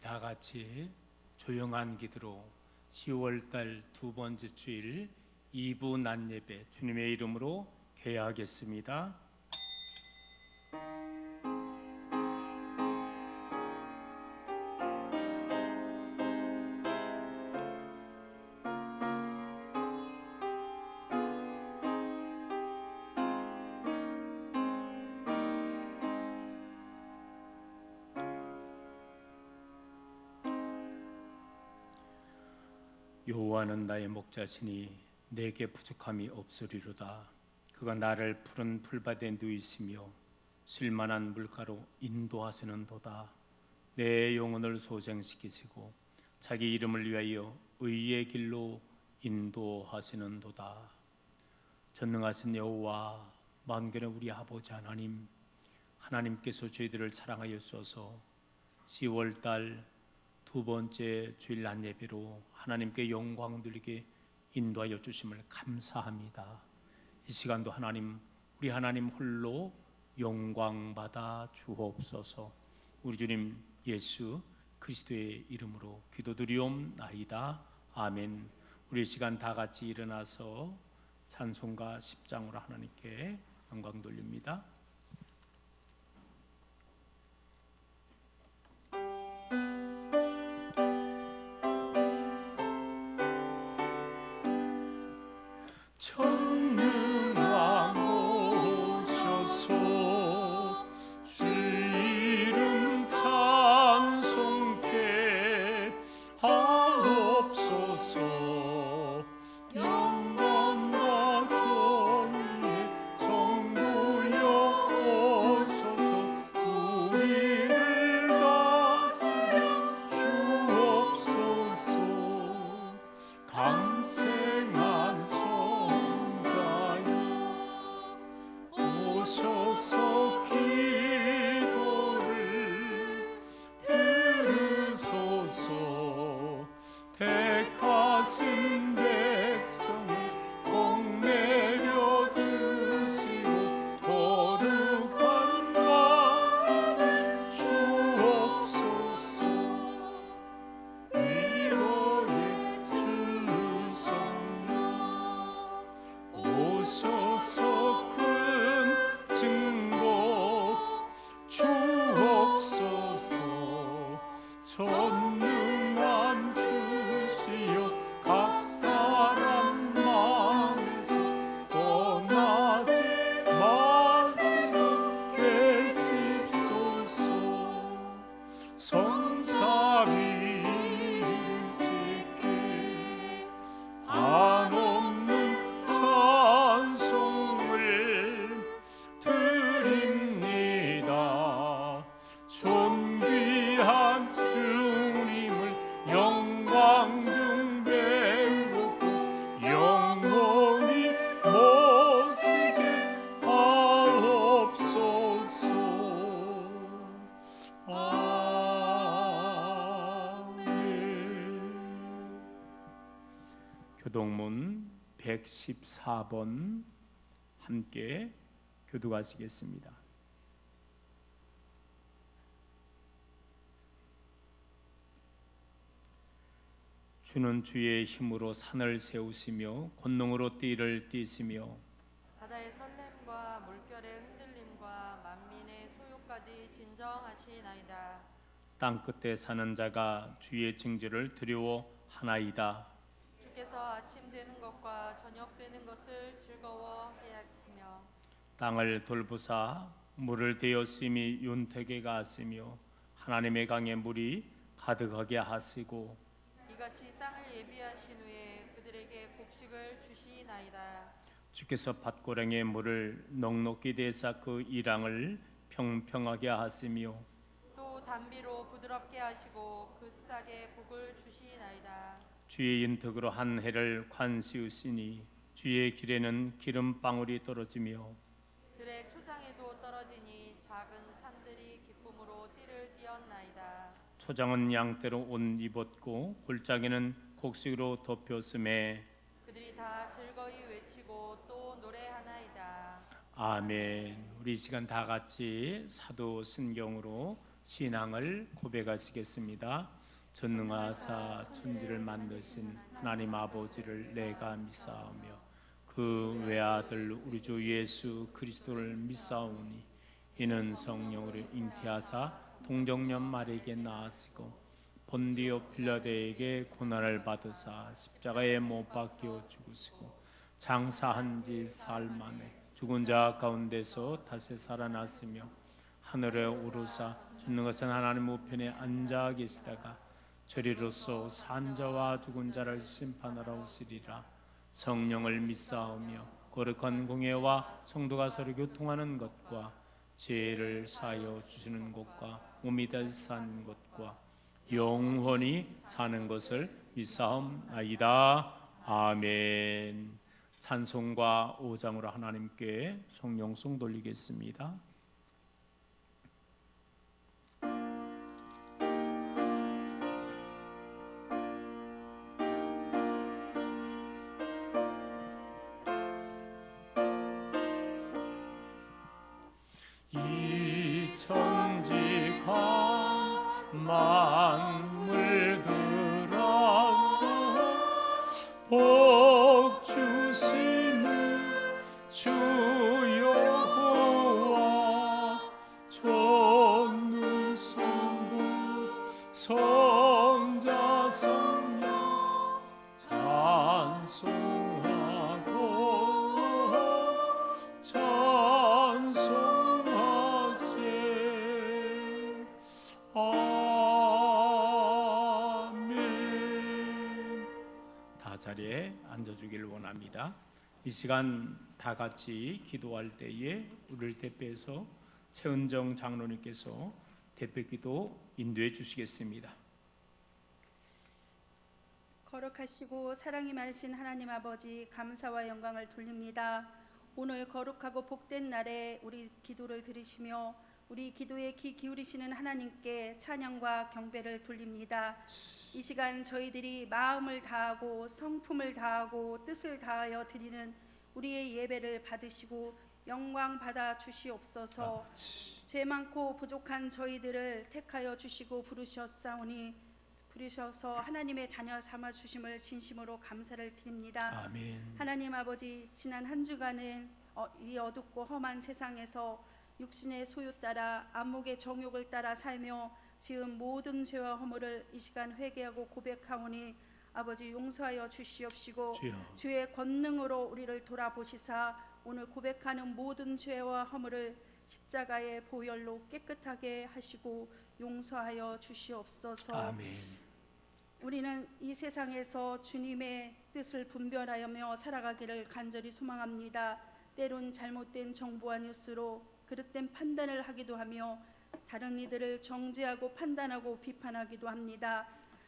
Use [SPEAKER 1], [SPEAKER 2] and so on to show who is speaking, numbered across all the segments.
[SPEAKER 1] 다 같이 조용한 기도로 10월달 두 번째 주일 2부 낮 예배 주님의 이름으로 개하겠습니다. 여호와는 나의 목자시니 내게 부족함이 없으리로다. 그가 나를 푸른 풀밭에 누이시며 쉴만한 물가로 인도하시는도다. 내 영혼을 소생시키시고 자기 이름을 위하여 의의 길로 인도하시는도다. 전능하신 여호와 만군의 우리 아버지 하나님께서 저희들을 사랑하였소서. 10월달 두 번째 주일 낮 예배로 하나님께 영광 돌리게 인도하여 주심을 감사합니다. 이 시간도 우리 하나님 홀로 영광 받아 주옵소서. 우리 주님 예수 그리스도의 이름으로 기도드리옵나이다. 아멘. 우리 시간 다 같이 일어나서 찬송가 10장으로 하나님께 영광 돌립니다. 교동문 114번 함께 교독하시겠습니다. 주는 주의 힘으로 산을 세우시며 권능으로 띠를 띠시며
[SPEAKER 2] 바다의 설렘과 물결의 흔들림과 만민의 소요까지 진정하시나이다.
[SPEAKER 1] 땅 끝에 사는 자가 주의 징조를 두려워하나이다.
[SPEAKER 2] 주께서 아침 되는 것과 저녁 되는 것을 즐거워해 하시며
[SPEAKER 1] 땅을 돌보사 물을 대었음이 윤택에 가시며 하나님의 강에 물이 가득하게 하시고
[SPEAKER 2] 이같이 땅을 예비하신 후에 그들에게 곡식을 주시나이다.
[SPEAKER 1] 주께서 밭고랭의 물을 넉넉히 대사 그 이랑을 평평하게 하시며
[SPEAKER 2] 또 단비로 부드럽게 하시고 그 싹에 복을 주시나이다.
[SPEAKER 1] 주의 인턱으로 한 해를 관시우시니 주의 길에는 기름방울이 떨어지며
[SPEAKER 2] 들의 초장에도 떨어지니 작은 산들이 기쁨으로 띠를 띠었나이다.
[SPEAKER 1] 초장은 양떼로 옷 입었고 골짜기는 곡식으로 덮였음에
[SPEAKER 2] 그들이 다 즐거이 외치고 또 노래하나이다.
[SPEAKER 1] 아멘. 우리 이 시간 다 같이 사도신경으로 신앙을 고백하시겠습니다. 전능하사 천지를 만드신 하나님 아버지를 내가 믿사오며 그 외아들 우리 주 예수 그리스도를 믿사오니 이는 성령으로 잉태하사 동정녀 마리에게 나으시고 본디오 빌라도에게 고난을 받으사 십자가에 못 박혀 죽으시고 장사한 지 사흘 만에 죽은 자 가운데서 다시 살아났으며 하늘에 오르사 전능하신 하나님 우편에 앉아 계시다가 저리로서 산 자와 죽은 자를 심판하러 오시리라. 성령을 믿사오며 거룩한 공예와 성도가 서로 교통하는 것과 죄를 사하여 주시는 것과 몸이 다시 사는 것과 영원히 사는 것을 믿사옵나이다. 아멘. 찬송과 5장으로 하나님께 성령송 돌리겠습니다. 이 천지가 만물들아 복 주시는 주 여호와 전능 성부 성자 성령 찬송하고 찬송하세. 아멘. 다 자리에 앉아주기를 원합니다. 이 시간 다 같이 기도할 때에 우리를 대표해서 최은정 장로님께서 대표기도 인도해 주시겠습니다.
[SPEAKER 3] 거룩하시고 사랑이 많으신 하나님 아버지, 감사와 영광을 돌립니다. 오늘 거룩하고 복된 날에 우리 기도를 들으시며 우리 기도에 귀 기울이시는 하나님께 찬양과 경배를 돌립니다. 이 시간 저희들이 마음을 다하고 성품을 다하고 뜻을 다하여 드리는 우리의 예배를 받으시고 영광 받아 주시옵소서. 죄 많고 부족한 저희들을 택하여 주시고 부르셔서 하나님의 자녀 삼아 주심을 진심으로 감사를 드립니다.
[SPEAKER 1] 아멘.
[SPEAKER 3] 하나님 아버지, 지난 한 주간은 이 어둡고 험한 세상에서 육신의 소유 따라 안목의 정욕을 따라 살며 지은 모든 죄와 허물을 이 시간 회개하고 고백하오니 아버지 용서하여 주시옵시고 주의 권능으로 우리를 돌아보시사 오늘 고백하는 모든 죄와 허물을 십자가의 보혈로 깨끗하게 하시고 용서하여 주시옵소서.
[SPEAKER 1] 아멘.
[SPEAKER 3] 우리는 이 세상에서 주님의 뜻을 분별하며 살아가기를 간절히 소망합니다. 때론 잘못된 정보와 뉴스로 그릇된 판단을 하기도 하며 다른 이들을 정죄하고 판단하고 비판하기도 합니다.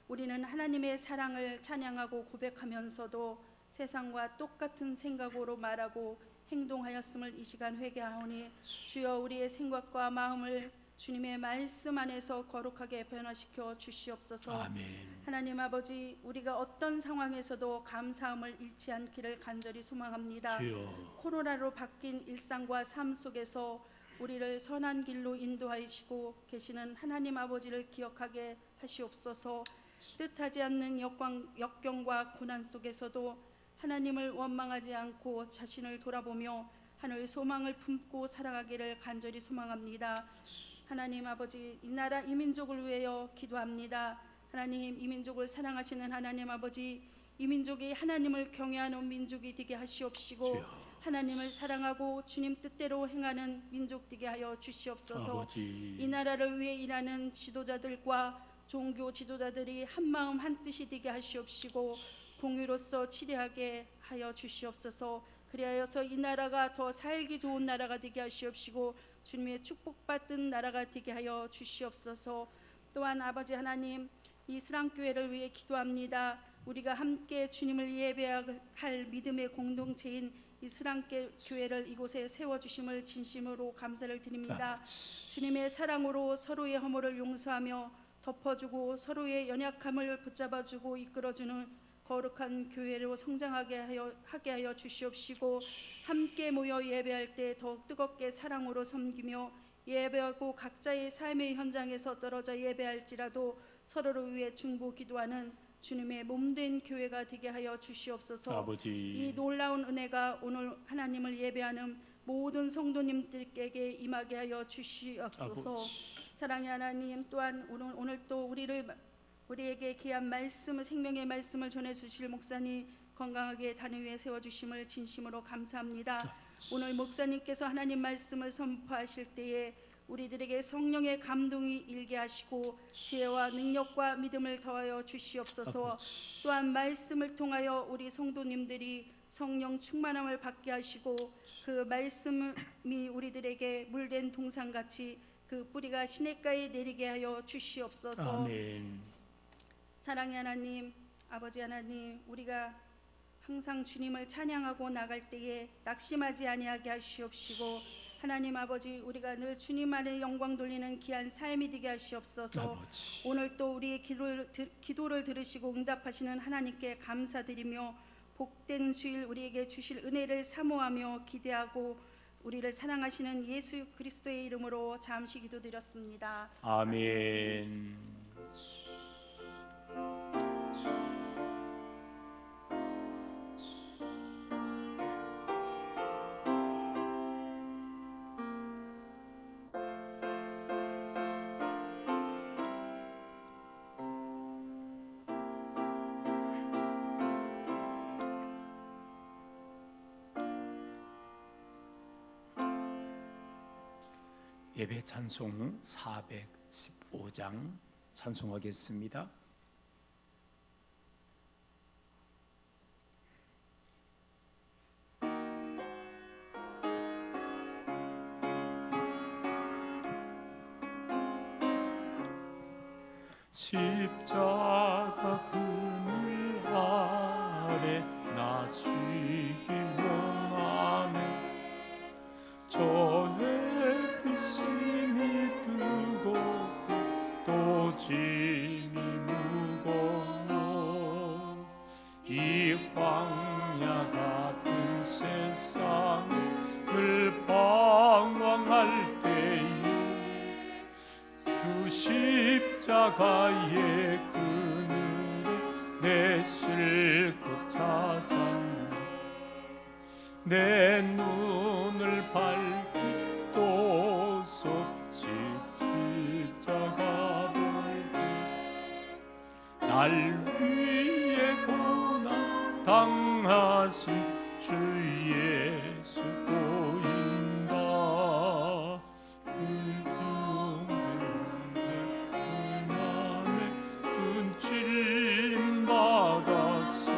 [SPEAKER 3] 우리는 하나님의 사랑을 찬양하고 고백하면서도 세상과 똑같은 생각으로 말하고 행동하였음을 이 시간 회개하오니 주여 우리의 생각과 마음을 주님의 말씀 안에서 거룩하게 변화시켜 주시옵소서.
[SPEAKER 1] 아멘.
[SPEAKER 3] 하나님 아버지, 우리가 어떤 상황에서도 감사함을 잃지 않기를 간절히 소망합니다.
[SPEAKER 1] 주여.
[SPEAKER 3] 코로나로 바뀐 일상과 삶 속에서 우리를 선한 길로 인도하시고 계시는 하나님 아버지를 기억하게 하시옵소서. 뜻하지 않는 역경과 고난 속에서도 하나님을 원망하지 않고 자신을 돌아보며 하늘 소망을 품고 살아가기를 간절히 소망합니다. 하나님 아버지, 이 나라 이 민족을 위하여 기도합니다. 하나님, 이 민족을 사랑하시는 하나님 아버지, 이 민족이 하나님을 경외하는 민족이 되게 하시옵시고 하나님을 사랑하고 주님 뜻대로 행하는 민족 되게 하여 주시옵소서.
[SPEAKER 1] 아버지.
[SPEAKER 3] 이 나라를 위해 일하는 지도자들과 종교 지도자들이 한마음 한뜻이 되게 하시옵시고 공의로서 치리하게 하여 주시옵소서. 그리하여서 이 나라가 더 살기 좋은 나라가 되게 하시옵시고 주님의 축복받은 나라가 되게 하여 주시옵소서. 또한 아버지 하나님, 이 스랑교회를 위해 기도합니다. 우리가 함께 주님을 예배할 믿음의 공동체인 이 스랑교회를 이곳에 세워주심을 진심으로 감사를 드립니다. 주님의 사랑으로 서로의 허물을 용서하며 덮어주고 서로의 연약함을 붙잡아주고 이끌어주는 거룩한 교회로 성장하게 하여 주시옵시고 함께 모여 예배할 때 더욱 뜨겁게 사랑으로 섬기며 예배하고 각자의 삶의 현장에서 떨어져 예배할지라도 서로를 위해 중보 기도하는 주님의 몸된 교회가 되게 하여 주시옵소서.
[SPEAKER 1] 아버지,
[SPEAKER 3] 이 놀라운 은혜가 오늘 하나님을 예배하는 모든 성도님들에게 임하게 하여 주시옵소서.
[SPEAKER 1] 아버지.
[SPEAKER 3] 사랑의 하나님, 또한 오늘 또 우리에게 귀한 말씀을, 생명의 말씀을 전해 주실 목사님 건강하게 단위 위에 세워 주심을 진심으로 감사합니다. 오늘 목사님께서 하나님 말씀을 선포하실 때에 우리들에게 성령의 감동이 일게 하시고 지혜와 능력과 믿음을 더하여 주시옵소서. 또한 말씀을 통하여 우리 성도님들이 성령 충만함을 받게 하시고 그 말씀이 우리들에게 물된 동산같이 그 뿌리가 시냇가에 내리게 하여 주시옵소서.
[SPEAKER 1] 아멘.
[SPEAKER 3] 사랑의 하나님, 아버지 하나님, 우리가 항상 주님을 찬양하고 나갈 때에 낙심하지 아니하게 하시옵시고, 하나님 아버지, 우리가 늘 주님 안에 영광 돌리는 귀한 삶이 되게 하시옵소서.
[SPEAKER 1] 아버지.
[SPEAKER 3] 오늘 또 우리의 기도를 들으시고 응답하시는 하나님께 감사드리며 복된 주일 우리에게 주실 은혜를 사모하며 기대하고 우리를 사랑하시는 예수 그리스도의 이름으로 잠시 기도드렸습니다.
[SPEAKER 1] 아멘. 예배 찬송 415장 찬송하겠습니다. 십자가 그늘 아래 나 쉬기 원하네. 저 햇빛이 뜨겁고 또 짐이 무거워 이 광야 같은 세상을 방황할 때에 주 십자가의 그늘에 내 실컷 찾았네. 내 눈을 밝히소서. 십자가 볼 때 날 위해 고난 당하신 주 예수 보인다. 그 맘에 큰 찔림 받았소.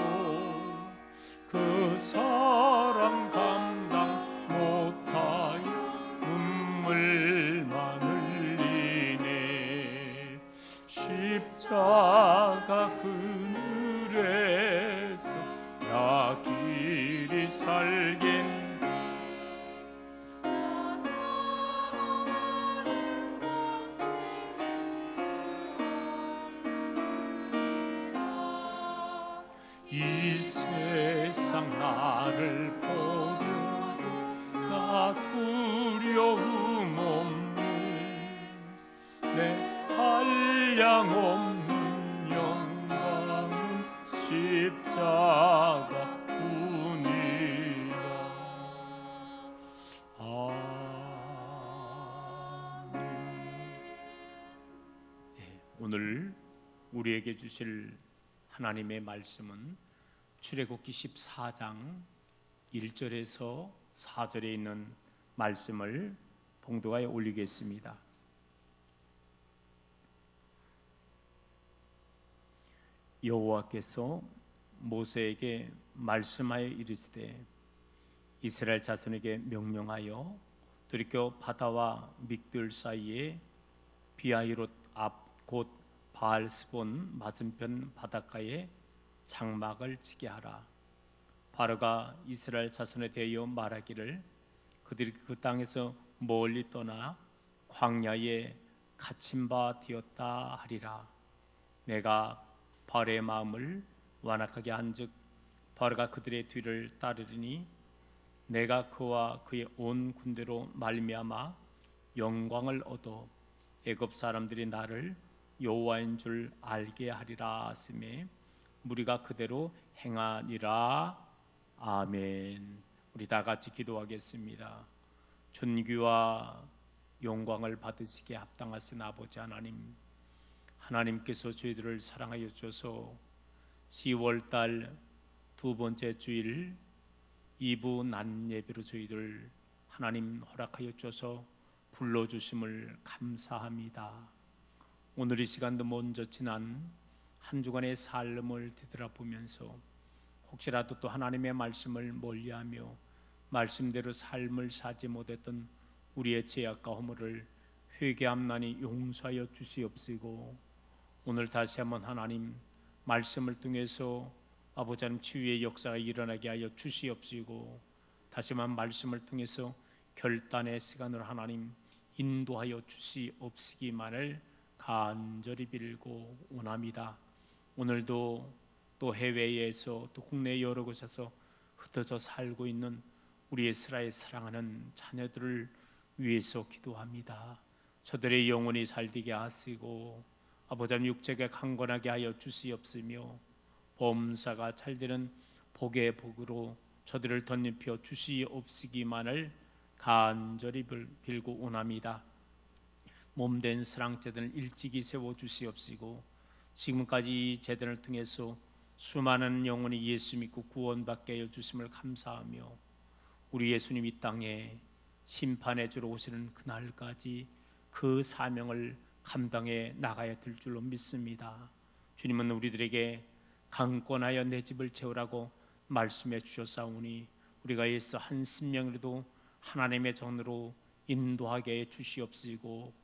[SPEAKER 1] 그 사랑 감당 못하여 눈물만 흘리네. 십자가 그늘에서 나 길이 살겠네. 이 세상 나를 버리고 나 두려움 없네. 내 한량 없는 영광은 십자가 뿐이라. 아멘. 오늘 우리에게 주실 하나님의 말씀은 출애굽기 14장 1절에서 4절에 있는 말씀을 봉독하에 올리겠습니다. 여호와께서 모세에게 말씀하여 이르시되 이스라엘 자손에게 명령하여 돌이켜 바다와 믹들 사이에 비하히롯 앞 곧 바알스본 맞은편 바닷가에 장막을 치게 하라. 바로가 이스라엘 자손에 대하여 말하기를 그들이 그 땅에서 멀리 떠나 광야에 갇힌 바 되었다 하리라. 내가 바로의 마음을 완악하게 한즉 바로가 그들의 뒤를 따르리니 내가 그와 그의 온 군대로 말미암아 영광을 얻어 애굽 사람들이 나를 여호와인 줄 알게 하리라 하시매 우리가 그대로 행하니라. 아멘. 우리 다 같이 기도하겠습니다. 존귀와 영광을 받으시기에 합당하신 아버지 하나님, 하나님께서 저희들을 사랑하여 주셔서 10월달 두 번째 주일 2부 낮 예배로 저희들 하나님 허락하여 주셔서 불러주심을 감사합니다. 오늘 이 시간도 먼저 지난 한 주간의 삶을 뒤돌아보면서 혹시라도 또 하나님의 말씀을 멀리하며 말씀대로 삶을 사지 못했던 우리의 죄악과 허물을 회개함나니 용서하여 주시옵시고, 오늘 다시 한번 하나님 말씀을 통해서 아버지 하나님 치유의 역사가 일어나게 하여 주시옵시고, 다시 한번 말씀을 통해서 결단의 시간을 하나님 인도하여 주시옵시기만을 간절히 빌고 원합니다. 오늘도 또 해외에서 또 국내 여러 곳에서 흩어져 살고 있는 우리 이스라엘 사랑하는 자녀들을 위해서 기도합니다. 저들의 영혼이 살되게 하시고 아버지 하나님 육체가 강건하게 하여 주시옵시며 범사가 잘되는 복의 복으로 저들을 덧입혀 주시옵시기만을 간절히 빌고 원합니다. 몸된 사랑제단을 일찍이 세워주시옵시고, 지금까지 이 제단을 통해서 수많은 영혼이 예수 믿고 구원받게 하여 주심을 감사하며, 우리 예수님 이 땅에 심판해 주러 오시는 그날까지 그 사명을 감당해 나가야 될 줄로 믿습니다. 주님은 우리들에게 강권하여 내 집을 채우라고 말씀해 주셨사오니 우리가 예수 한 심령이라도 하나님의 전으로 인도하게 해 주시옵시고,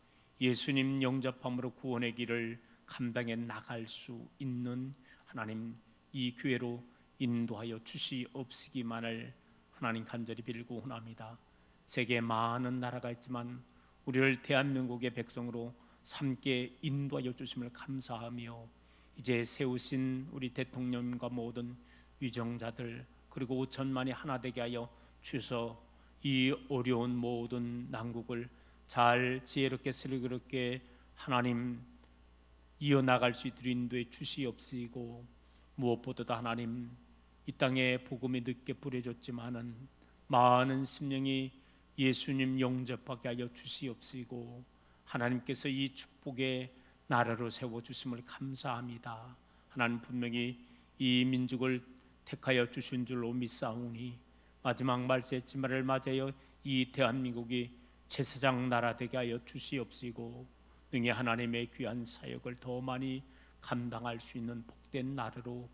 [SPEAKER 1] 예수님 영접함으로 구원의 길을 감당해 나갈 수 있는 하나님 이 교회로 인도하여 주시옵시기만을 하나님 간절히 빌고 원합니다. 세계에 많은 나라가 있지만 우리를 대한민국의 백성으로 삼게 인도하여 주심을 감사하며, 이제 세우신 우리 대통령과 모든 위정자들 그리고 5천만이 하나 되게 하여 주셔서 이 어려운 모든 난국을 잘 지혜롭게 슬기롭게 하나님 이어나갈 수 있도록 인도해 주시옵시고, 무엇보다도 하나님 이 땅에 복음이 늦게 뿌려졌지만은 많은 심령이 예수님 영접하게 하여 주시옵시고, 하나님께서 이 축복의 나라로 세워주심을 감사합니다. 하나님 분명히 이 민족을 택하여 주신 줄로 믿사오니 마지막 말세지말을 맞이하여 이 대한민국이 제사장 나라 되게 하여 주시옵시고, 능히 하나님의 귀한 사역을 더 많이 감당할 수 있는 복된 나라로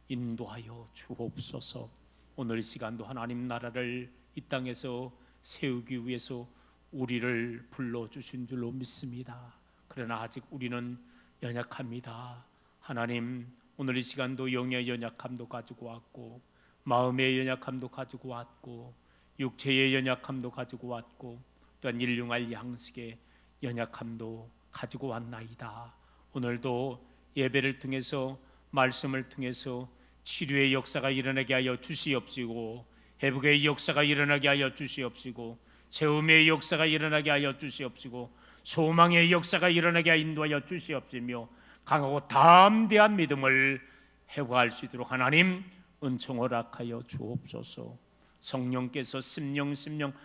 [SPEAKER 1] 인도하여 주옵소서. 오늘 이 시간도 하나님 나라를 이 땅에서 세우기 위해서 우리를 불러주신 줄로 믿습니다. 그러나 아직 우리는 연약합니다. 하나님 오늘 이 시간도 영의 연약함도 가지고 왔고, 마음의 연약함도 가지고 왔고, 육체의 연약함도 가지고 왔고, 또한 일용할 양식의 연약함도 가지고 왔나이다. 오늘도 예배를 통해서 말씀을 통해서 치료의 역사가 일어나게 하여 주시옵시고, 회복의 역사가 일어나게 하여 주시옵시고, 세움의 역사가 일어나게 하여 주시옵시고, 소망의 역사가 일어나게 인도하여 주시옵시며, 강하고 담대한 믿음을 회복할 수 있도록 하나님 은총 허락하여 주옵소서. 성령께서 심령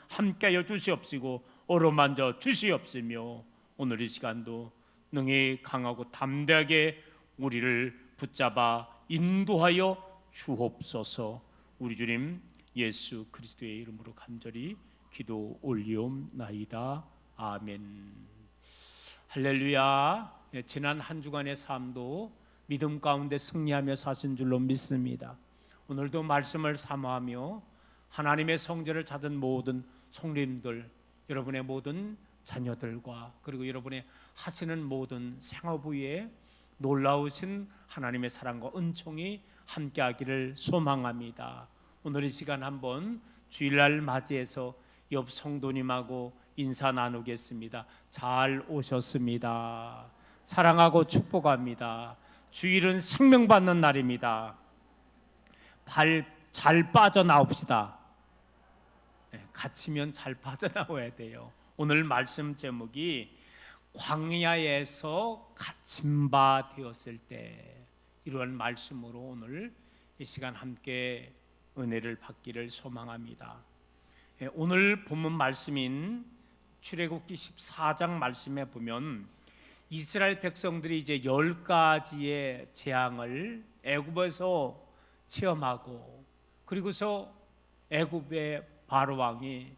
[SPEAKER 1] 함께하여 주시옵시고 어루만져 주시옵시며, 오늘 이 시간도 능히 강하고 담대하게 우리를 붙잡아 인도하여 주옵소서. 우리 주님 예수 그리스도의 이름으로 간절히 기도 올리옵나이다. 아멘. 할렐루야. 지난 한 주간의 삶도 믿음 가운데 승리하며 사신 줄로 믿습니다. 오늘도 말씀을 사모하며 하나님의 성전을 찾은 모든 성도님들, 여러분의 모든 자녀들과 그리고 여러분의 하시는 모든 생업 위에 놀라우신 하나님의 사랑과 은총이 함께하기를 소망합니다. 오늘 이 시간 한번 주일날 맞이해서 옆 성도님하고 인사 나누겠습니다. 잘 오셨습니다. 사랑하고 축복합니다. 주일은 생명 받는 날입니다. 잘 빠져나옵시다. 갇히면 잘 빠져나와야 돼요. 오늘 말씀 제목이 광야에서 갇힌 바 되었을 때, 이러한 말씀으로 오늘 이 시간 함께 은혜를 받기를 소망합니다. 오늘 본문 말씀인 출애굽기 14장 말씀에 보면 이스라엘 백성들이 이제 10가지의 재앙을 애굽에서 체험하고, 그리고서 애굽의 바로 왕이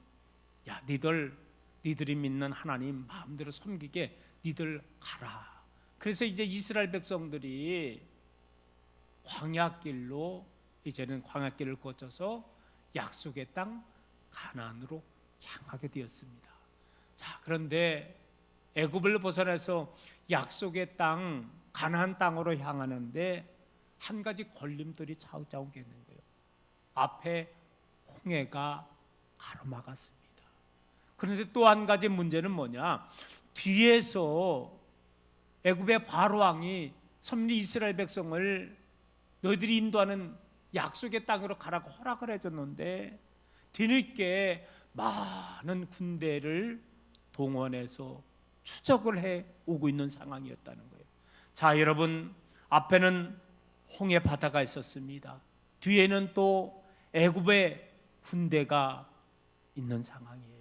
[SPEAKER 1] 야, 니들이 믿는 하나님 마음대로 섬기게 니들 가라. 그래서 이제 이스라엘 백성들이 광야길로, 이제는 광야길을 거쳐서 약속의 땅 가나안으로 향하게 되었습니다. 자, 그런데 애굽을 벗어나서 약속의 땅 가나안 땅으로 향하는데 한 가지 걸림돌이 자우자우게 있는 거예요. 앞에 홍해가 가로막았습니다. 그런데 또 한 가지 문제는 뭐냐? 뒤에서 애굽의 바로 왕이 섭리 이스라엘 백성을 너희들이 인도하는 약속의 땅으로 가라고 허락을 해줬는데 뒤늦게 많은 군대를 동원해서 추적을 해 오고 있는 상황이었다는 거예요. 자, 여러분, 앞에는 홍해 바다가 있었습니다. 뒤에는 또 애굽의 군대가 있는 상황이에요.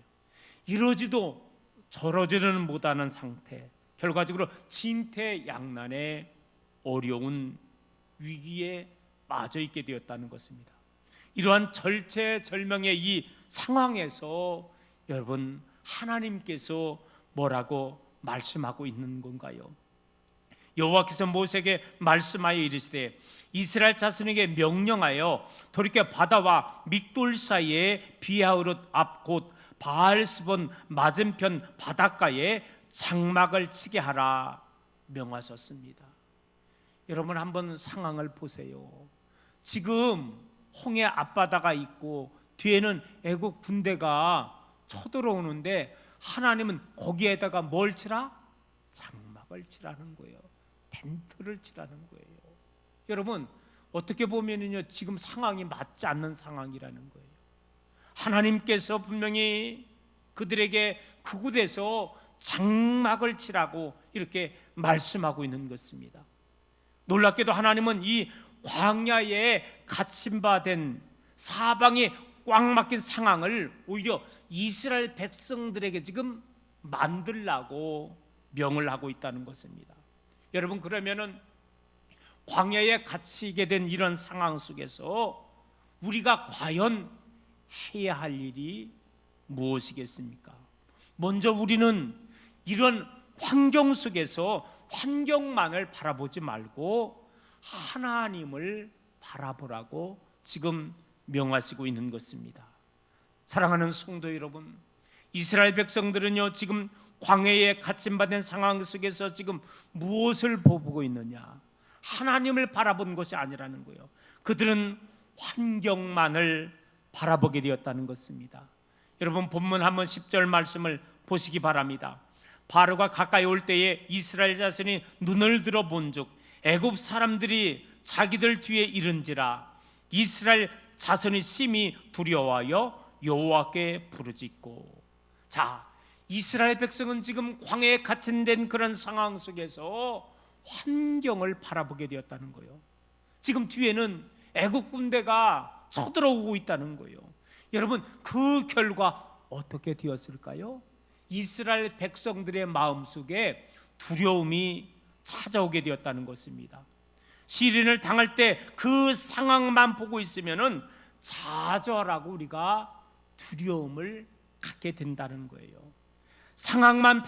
[SPEAKER 1] 이러지도 저러지는 못하는 상태, 결과적으로 진퇴양난의 어려운 위기에 빠져 있게 되었다는 것입니다. 이러한 절체절명의 이 상황에서 여러분, 하나님께서 뭐라고 말씀하고 있는 건가요? 여호와께서 모세에게 말씀하여 이르시되 이스라엘 자손에게 명령하여 돌이켜 바다와 믹돌 사이에 비하흐롯 앞 곧 바알스본 맞은편 바닷가에 장막을 치게 하라 명하셨습니다. 여러분, 한번 상황을 보세요. 지금 홍해 앞바다가 있고 뒤에는 애국 군대가 쳐들어오는데 하나님은 거기에다가 뭘 치라? 장막을 치라는 거예요. 텐트를 치라는 거예요. 여러분, 어떻게 보면은요, 지금 상황이 맞지 않는 상황이라는 거예요. 하나님께서 분명히 그들에게 그곳에서 장막을 치라고 이렇게 말씀하고 있는 것입니다. 놀랍게도 하나님은 이 광야에 갇힌 바 된 사방이 꽉 막힌 상황을 오히려 이스라엘 백성들에게 지금 만들라고 명을 하고 있다는 것입니다. 여러분, 그러면은 광야에 갇히게 된 이런 상황 속에서 우리가 과연 해야 할 일이 무엇이겠습니까? 먼저 우리는 이런 환경 속에서 환경만을 바라보지 말고 하나님을 바라보라고 지금 명하시고 있는 것입니다. 사랑하는 성도 여러분, 이스라엘 백성들은요, 지금 광야에 갇힌 바 된 상황 속에서 지금 무엇을 보고 있느냐? 하나님을 바라본 것이 아니라는 거예요. 그들은 환경만을 바라보게 되었다는 것입니다. 여러분, 본문 한번 10절 말씀을 보시기 바랍니다. 바로가 가까이 올 때에 이스라엘 자손이 눈을 들어 본즉 애굽 사람들이 자기들 뒤에 이른지라 이스라엘 자손이 심히 두려워하여 여호와께 부르짖고. 자, 이스라엘 백성은 지금 광야에 갇힌 그런 상황 속에서 환경을 바라보게 되었다는 거예요. 지금 뒤에는 애국 군대가 쳐들어오고 있다는 거예요. 여러분, 그 결과 어떻게 되었을까요? 이스라엘 백성들의 마음속에 두려움이 찾아오게 되었다는 것입니다. 시련을 당할 때 그 상황만 보고 있으면은 좌절하고 우리가 두려움을 갖게 된다는 거예요. 상황만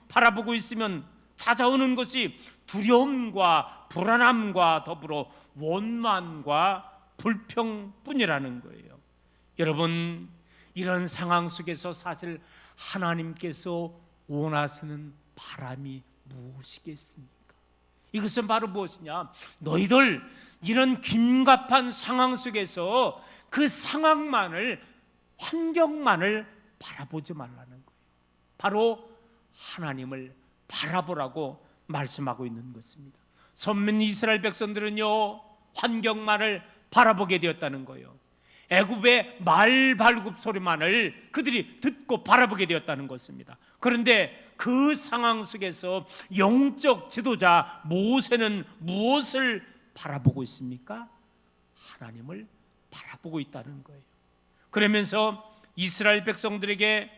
[SPEAKER 1] 바라보고 있으면 찾아오는 것이 두려움과 불안함과 더불어 원만과 불평뿐이라는 거예요. 여러분, 이런 상황 속에서 사실 하나님께서 원하시는 바람이 무엇이겠습니까? 이것은 바로 무엇이냐? 너희들 이런 긴급한 상황 속에서 그 상황만을, 환경만을 바라보지 말라는 거예요. 바로 하나님을 바라보라고 말씀하고 있는 것입니다. 선민 이스라엘 백성들은요, 환경만을 바라보게 되었다는 거예요. 애굽의 말발굽 소리만을 그들이 듣고 바라보게 되었다는 것입니다. 그런데 그 상황 속에서 영적 지도자 모세는 무엇을 바라보고 있습니까? 하나님을 바라보고 있다는 거예요. 그러면서 이스라엘 백성들에게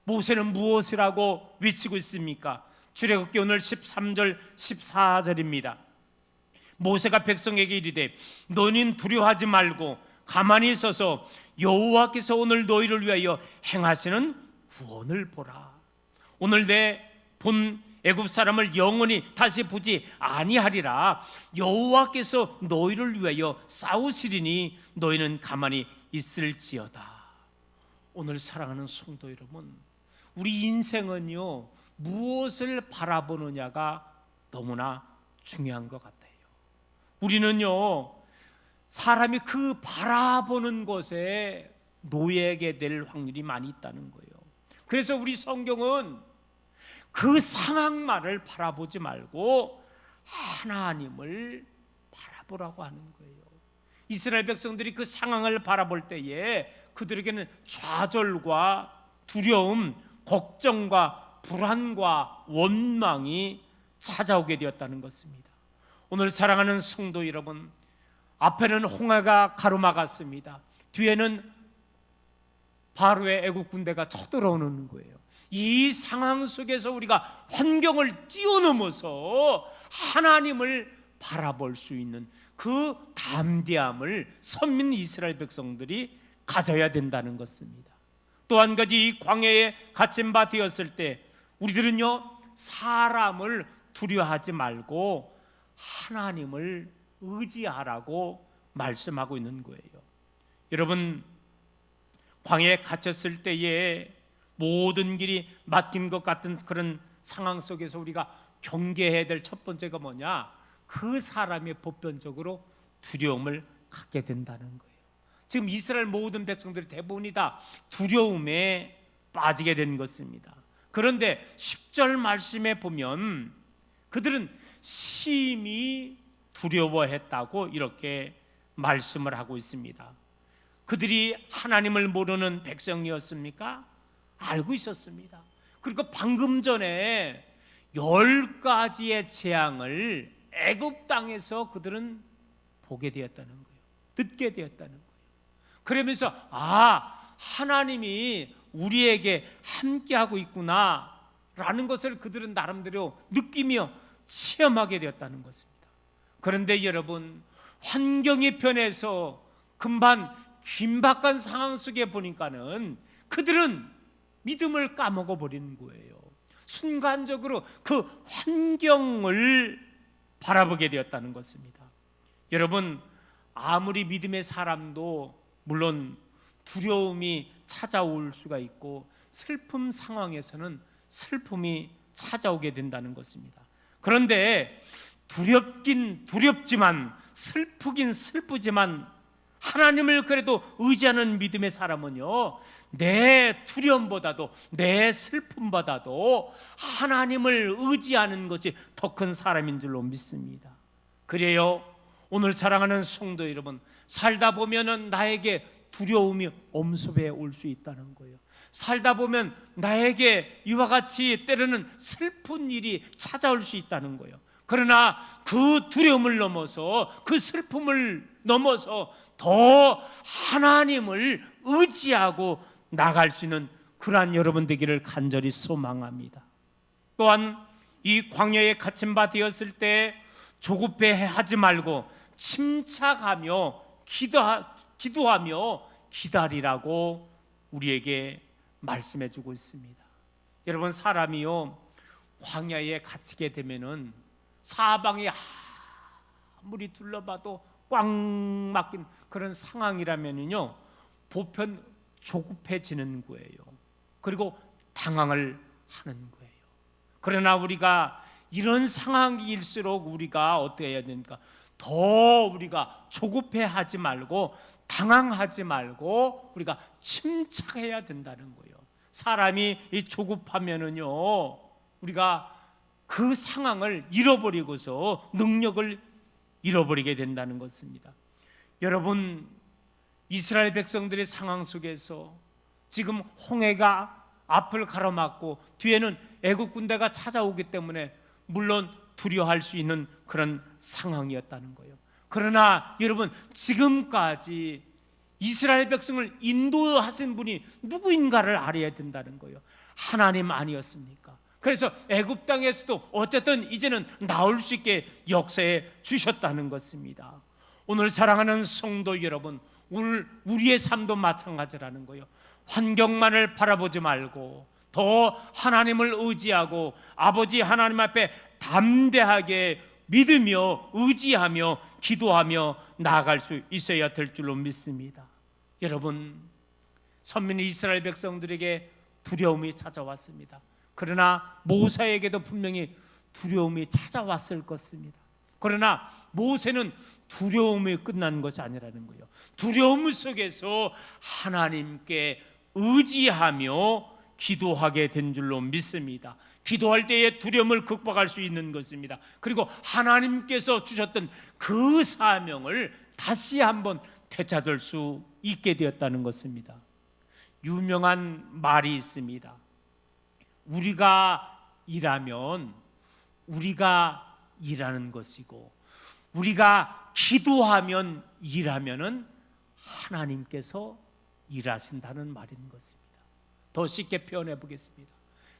[SPEAKER 1] 모세는 무엇이라고 외치고 있습니까? 출애굽기 오늘 13절 14절입니다. 모세가 백성에게 이르되 너희는 두려워하지 말고 가만히 서서 여호와께서 오늘 너희를 위하여 행하시는 구원을 보라. 오늘 내 본 애굽 사람을 영원히 다시 보지 아니하리라. 여호와께서 너희를 위하여 싸우시리니 너희는 가만히 있을지어다. 오늘 사랑하는 성도 여러분, 우리 인생은요 무엇을 바라보느냐가 너무나 중요한 것 같아요. 우리는요 사람이 그 바라보는 것에 놓이게 될 확률이 많이 있다는 거예요. 그래서 우리 성경은 그 상황만을 바라보지 말고 하나님을 바라보라고 하는 거예요. 이스라엘 백성들이 그 상황을 바라볼 때에 그들에게는 좌절과 두려움, 걱정과 불안과 원망이 찾아오게 되었다는 것입니다. 오늘 사랑하는 성도 여러분, 앞에는 홍해가 가로막았습니다. 뒤에는 바로의 애국 군대가 쳐들어오는 거예요. 이 상황 속에서 우리가 환경을 뛰어넘어서 하나님을 바라볼 수 있는 그 담대함을 선민 이스라엘 백성들이 가져야 된다는 것입니다. 또 한 가지, 이 광야에 갇힌 바 되었을 때 우리들은요 사람을 두려워하지 말고 하나님을 의지하라고 말씀하고 있는 거예요. 여러분, 광야에 갇혔을 때에 모든 길이 막힌 것 같은 그런 상황 속에서 우리가 경계해야 될 첫 번째가 뭐냐? 그 사람이 보편적으로 두려움을 갖게 된다는 거예요. 지금 이스라엘 모든 백성들이 대부분이 다 두려움에 빠지게 된 것입니다. 그런데 10절 말씀에 보면 그들은 심히 두려워했다고 이렇게 말씀을 하고 있습니다. 그들이 하나님을 모르는 백성이었습니까? 알고 있었습니다. 그리고 방금 전에 10가지의 재앙을 애굽 땅에서 그들은 보게 되었다는 거예요. 듣게 되었다는 거예요. 그러면서 하나님이 우리에게 함께하고 있구나 라는 것을 그들은 나름대로 느끼며 체험하게 되었다는 것입니다. 그런데 여러분, 환경이 변해서 금방 긴박한 상황 속에 보니까는 그들은 믿음을 까먹어 버리는 거예요. 순간적으로 그 환경을 바라보게 되었다는 것입니다. 여러분, 아무리 믿음의 사람도 물론 두려움이 찾아올 수가 있고 슬픔 상황에서는 슬픔이 찾아오게 된다는 것입니다. 그런데 두렵긴 두렵지만 슬프긴 슬프지만 하나님을 그래도 의지하는 믿음의 사람은요 내 두려움보다도 내 슬픔보다도 하나님을 의지하는 것이 더 큰 사람인 줄로 믿습니다. 그래요, 오늘 사랑하는 성도 여러분, 살다 보면은 나에게 두려움이 엄습해 올 수 있다는 거예요. 살다 보면 나에게 이와 같이 때로는 슬픈 일이 찾아올 수 있다는 거예요. 그러나 그 두려움을 넘어서 그 슬픔을 넘어서 더 하나님을 의지하고 나갈 수 있는 그러한 여러분 되기를 간절히 소망합니다. 또한 이 광야에 갇힌 바 되었을 때 조급해하지 말고 침착하며 기도하며 기다리라고 우리에게 말씀해 주고 있습니다. 여러분, 사람이요 광야에 갇히게 되면은 사방이 아무리 둘러봐도 꽉 막힌 그런 상황이라면요 보편 조급해지는 거예요. 그리고 당황을 하는 거예요. 그러나 우리가 이런 상황일수록 우리가 어떻게 해야 됩니까? 더 우리가 조급해하지 말고 당황하지 말고 우리가 침착해야 된다는 거예요. 사람이 이 조급하면은요 우리가 그 상황을 잃어버리고서 능력을 잃어버리게 된다는 것입니다. 여러분, 이스라엘 백성들의 상황 속에서 지금 홍해가 앞을 가로막고 뒤에는 애국 군대가 찾아오기 때문에 물론 두려워할 수 있는 그런 상황이었다는 거예요. 그러나 여러분, 지금까지 이스라엘 백성을 인도하신 분이 누구인가를 알아야 된다는 거예요. 하나님 아니었습니까? 그래서 애굽 땅에서도 어쨌든 이제는 나올 수 있게 역사해 주셨다는 것입니다. 오늘 사랑하는 성도 여러분, 우리의 삶도 마찬가지라는 거예요. 환경만을 바라보지 말고 더 하나님을 의지하고 아버지 하나님 앞에 담대하게 믿으며 의지하며 기도하며 나아갈 수 있어야 될 줄로 믿습니다. 여러분, 선민 이스라엘 백성들에게 두려움이 찾아왔습니다. 그러나 모세에게도 분명히 두려움이 찾아왔을 것입니다. 그러나 모세는 두려움이 끝난 것이 아니라는 거예요. 두려움 속에서 하나님께 의지하며 기도하게 된 줄로 믿습니다. 기도할 때에 두려움을 극복할 수 있는 것입니다. 그리고 하나님께서 주셨던 그 사명을 다시 한번 되찾을 수 있게 되었다는 것입니다. 유명한 말이 있습니다. 우리가 일하면 우리가 일하는 것이고, 우리가 기도하면 일하면은 하나님께서 일하신다는 말인 것입니다. 더 쉽게 표현해 보겠습니다.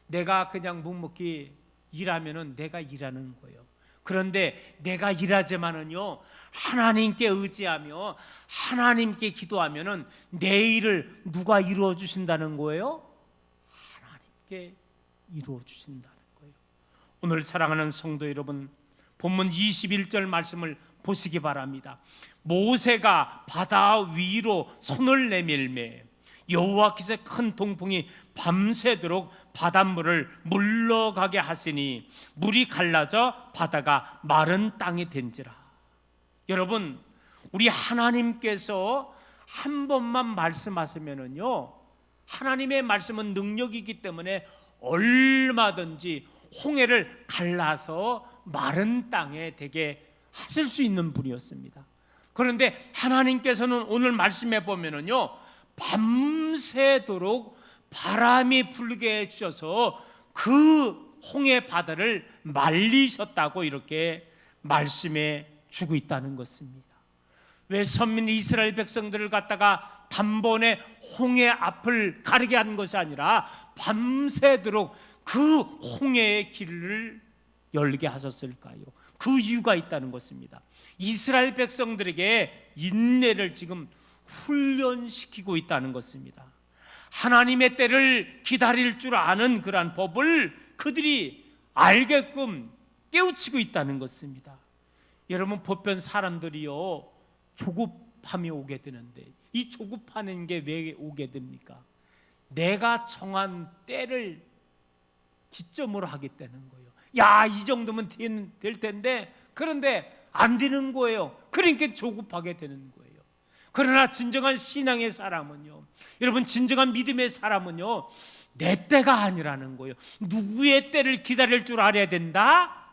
[SPEAKER 1] 내가 그냥 묵묵히 일하면은 내가 일하는 거예요. 그런데 내가 일하지만은요, 하나님께 의지하며 하나님께 기도하면은 내 일을 누가 이루어 주신다는 거예요? 하나님께 이루어 주신다는 거예요. 오늘 사랑하는 성도 여러분, 본문 21절 말씀을 보시기 바랍니다. 모세가 바다 위로 손을 내밀매 여호와께서 큰 동풍이 밤새도록 바닷물을 물러가게 하시니 물이 갈라져 바다가 마른 땅이 된지라. 여러분, 우리 하나님께서 한 번만 말씀하시면은요, 하나님의 말씀은 능력이기 때문에 얼마든지 홍해를 갈라서 마른 땅에 되게 하실 수 있는 분이었습니다. 그런데 하나님께서는 오늘 말씀해 보면은요, 밤새도록 바람이 불게 해주셔서 그 홍해 바다를 말리셨다고 이렇게 말씀해 주고 있다는 것입니다. 왜 선민 이스라엘 백성들을 갖다가 단번에 홍해 앞을 가리게 한 것이 아니라 밤새도록 그 홍해의 길을 열게 하셨을까요? 그 이유가 있다는 것입니다. 이스라엘 백성들에게 인내를 지금 훈련시키고 있다는 것입니다. 하나님의 때를 기다릴 줄 아는 그러한 법을 그들이 알게끔 깨우치고 있다는 것입니다. 여러분, 보편 사람들이요, 조급함이 오게 되는데 이 조급하는 게 왜 오게 됩니까? 내가 정한 때를 기점으로 하기 때문인 거예요. 야, 이 정도면 될 텐데, 그런데 안 되는 거예요. 그러니까 조급하게 되는 거예요. 그러나 진정한 신앙의 사람은요, 여러분, 진정한 믿음의 사람은요, 내 때가 아니라는 거예요. 누구의 때를 기다릴 줄 알아야 된다?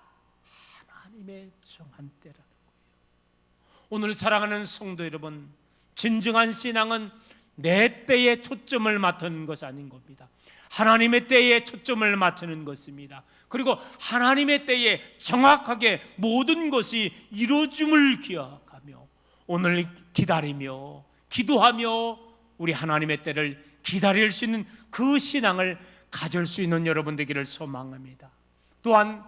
[SPEAKER 1] 하나님의 정한 때라는 거예요. 오늘 사랑하는 성도 여러분, 진정한 신앙은 내 때에 초점을 맞추는 것이 아닌 겁니다. 하나님의 때에 초점을 맞추는 것입니다. 그리고 하나님의 때에 정확하게 모든 것이 이루어짐을 기억하며 오늘 기다리며 기도하며 우리 하나님의 때를 기다릴 수 있는 그 신앙을 가질 수 있는 여러분 되기를 소망합니다. 또한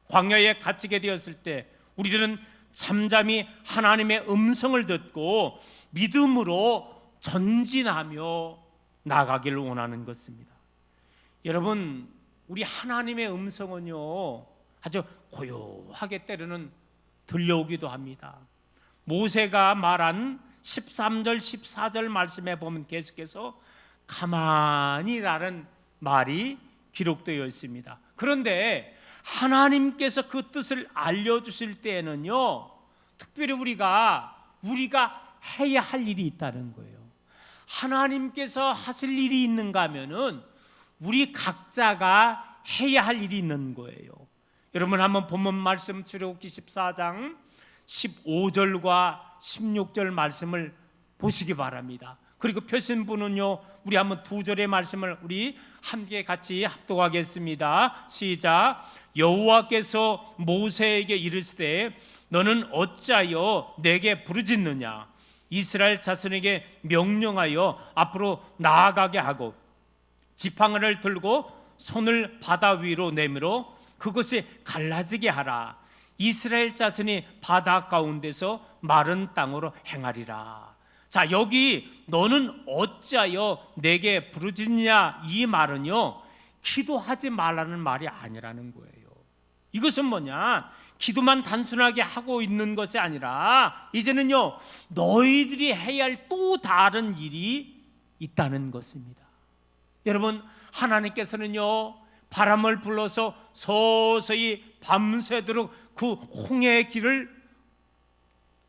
[SPEAKER 1] 광야에 갇히게 되었을 때 우리들은 잠잠히 하나님의 음성을 듣고 믿음으로 전진하며 나가기를 원하는 것입니다. 여러분, 우리 하나님의 음성은요, 아주 고요하게 때로는 들려오기도 합니다. 모세가 말한 13절 14절 말씀에 보면 계속해서 가만히 라는 말이 기록되어 있습니다. 그런데 하나님께서 그 뜻을 알려주실 때에는요, 특별히 우리가 해야 할 일이 있다는 거예요. 하나님께서 하실 일이 있는가 하면은 우리 각자가 해야 할 일이 있는 거예요. 여러분, 한번 본문 말씀 출애굽기 14장 15절과 16절 말씀을 보시기 바랍니다. 그리고 펴신분은요, 우리 한번 두 절의 말씀을 우리 함께 같이 합독하겠습니다. 시작. 여호와께서 모세에게 이르시되 너는 어찌하여 내게 부르짖느냐. 이스라엘 자손에게 명령하여 앞으로 나아가게 하고 지팡이를 들고 손을 바다 위로 내밀어 그것이 갈라지게 하라. 이스라엘 자손이 바다 가운데서 마른 땅으로 행하리라. 자, 여기 너는 어찌하여 내게 부르짖냐, 이 말은요, 기도하지 말라는 말이 아니라는 거예요. 이것은 뭐냐, 기도만 단순하게 하고 있는 것이 아니라 이제는요, 너희들이 해야 할 또 다른 일이 있다는 것입니다. 여러분, 하나님께서는요, 바람을 불러서 서서히 밤새도록 그 홍해의 길을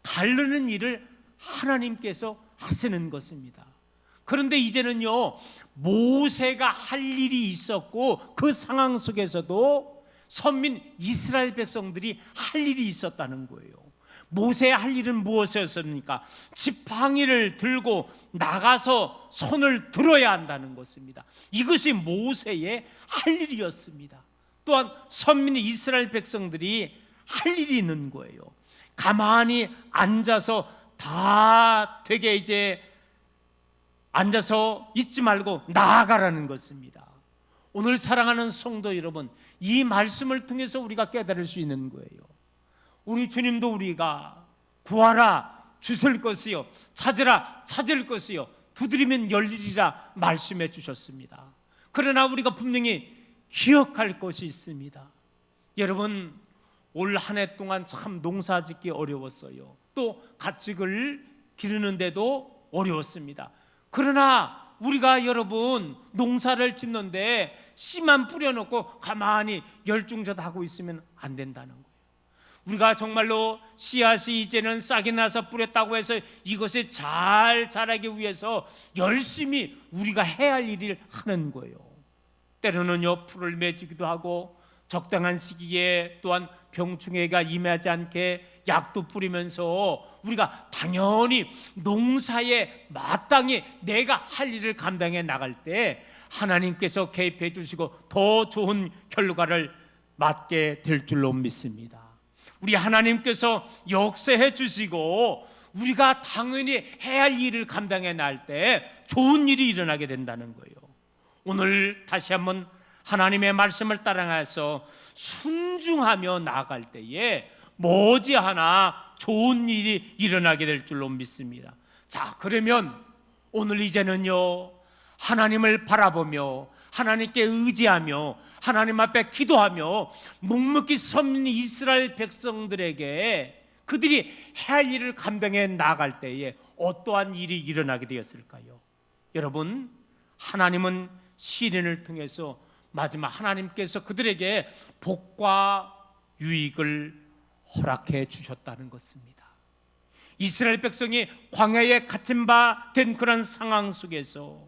[SPEAKER 1] 가르는 일을 하나님께서 하시는 것입니다. 그런데 이제는요, 모세가 할 일이 있었고 그 상황 속에서도 선민 이스라엘 백성들이 할 일이 있었다는 거예요. 모세의 할 일은 무엇이었습니까? 지팡이를 들고 나가서 손을 들어야 한다는 것입니다. 이것이 모세의 할 일이었습니다. 또한 선민 이스라엘 백성들이 할 일이 있는 거예요. 가만히 앉아서 다 되게 이제 앉아서 있지 말고 나아가라는 것입니다. 오늘 사랑하는 성도 여러분, 이 말씀을 통해서 우리가 깨달을 수 있는 거예요. 우리 주님도 우리가 구하라 주실 것이요, 찾으라 찾을 것이요, 두드리면 열리리라 말씀해 주셨습니다. 그러나 우리가 분명히 기억할 것이 있습니다. 여러분, 올 한 해 동안 참 농사 짓기 어려웠어요. 또 가축을 기르는데도 어려웠습니다. 그러나 우리가 여러분 농사를 짓는데 씨만 뿌려놓고 가만히 열중저하고 있으면 안 된다는 거예요. 우리가 정말로 씨앗이 이제는 싹이 나서 뿌렸다고 해서 이것이 잘 자라기 위해서 열심히 우리가 해야 할 일을 하는 거예요. 때로는요, 풀을 매주기도 하고 적당한 시기에 또한 병충해가 임하지 않게 약도 뿌리면서 우리가 당연히 농사에 마땅히 내가 할 일을 감당해 나갈 때 하나님께서 개입해 주시고 더 좋은 결과를 맞게 될 줄로 믿습니다. 우리 하나님께서 역사해 주시고 우리가 당연히 해야 할 일을 감당해 나갈 때 좋은 일이 일어나게 된다는 거예요. 오늘 다시 한번 하나님의 말씀을 따라가서 순종하며 나아갈 때에 머지않아 좋은 일이 일어나게 될 줄로 믿습니다. 자, 그러면 오늘 이제는요, 하나님을 바라보며 하나님께 의지하며 하나님 앞에 기도하며 묵묵히 섬는 이스라엘 백성들에게 그들이 해야 할 일을 감당해 나갈 때에 어떠한 일이 일어나게 되었을까요? 여러분, 하나님은 시련을 통해서 마지막 하나님께서 그들에게 복과 유익을 허락해 주셨다는 것입니다. 이스라엘 백성이 광야에 갇힌 바 된 그런 상황 속에서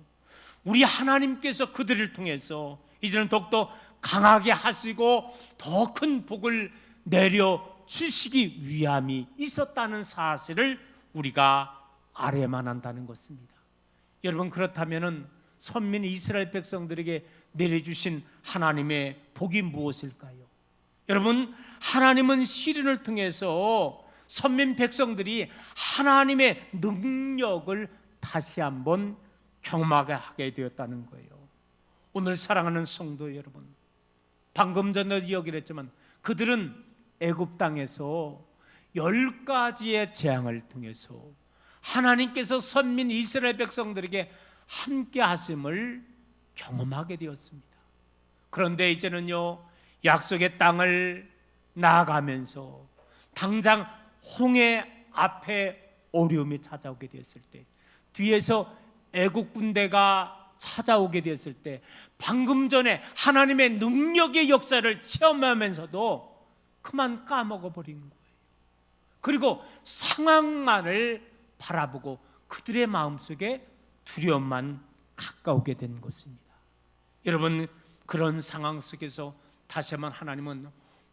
[SPEAKER 1] 우리 하나님께서 그들을 통해서 이제는 더욱더 강하게 하시고 더 큰 복을 내려 주시기 위함이 있었다는 사실을 우리가 알아야만 한다는 것입니다. 여러분, 그렇다면 선민 이스라엘 백성들에게 내려주신 하나님의 복이 무엇일까요? 여러분, 하나님은 시련을 통해서 선민 백성들이 하나님의 능력을 다시 한번 경험하게 되었다는 거예요. 오늘 사랑하는 성도 여러분, 방금 전에 이야기를 했지만 그들은 애굽 땅에서 10가지의 재앙을 통해서 하나님께서 선민 이스라엘 백성들에게 함께 하심을 경험하게 되었습니다. 그런데 이제는요, 약속의 땅을 나아가면서 당장 홍해 앞에 어려움이 찾아오게 되었을 때, 뒤에서 애국 군대가 찾아오게 되었을 때, 방금 전에 하나님의 능력의 역사를 체험하면서도 그만 까먹어버린 거예요. 그리고 상황만을 바라보고 그들의 마음속에 두려움만 가까우게 된 것입니다. 여러분, 그런 상황 속에서 다시 한번 하나님은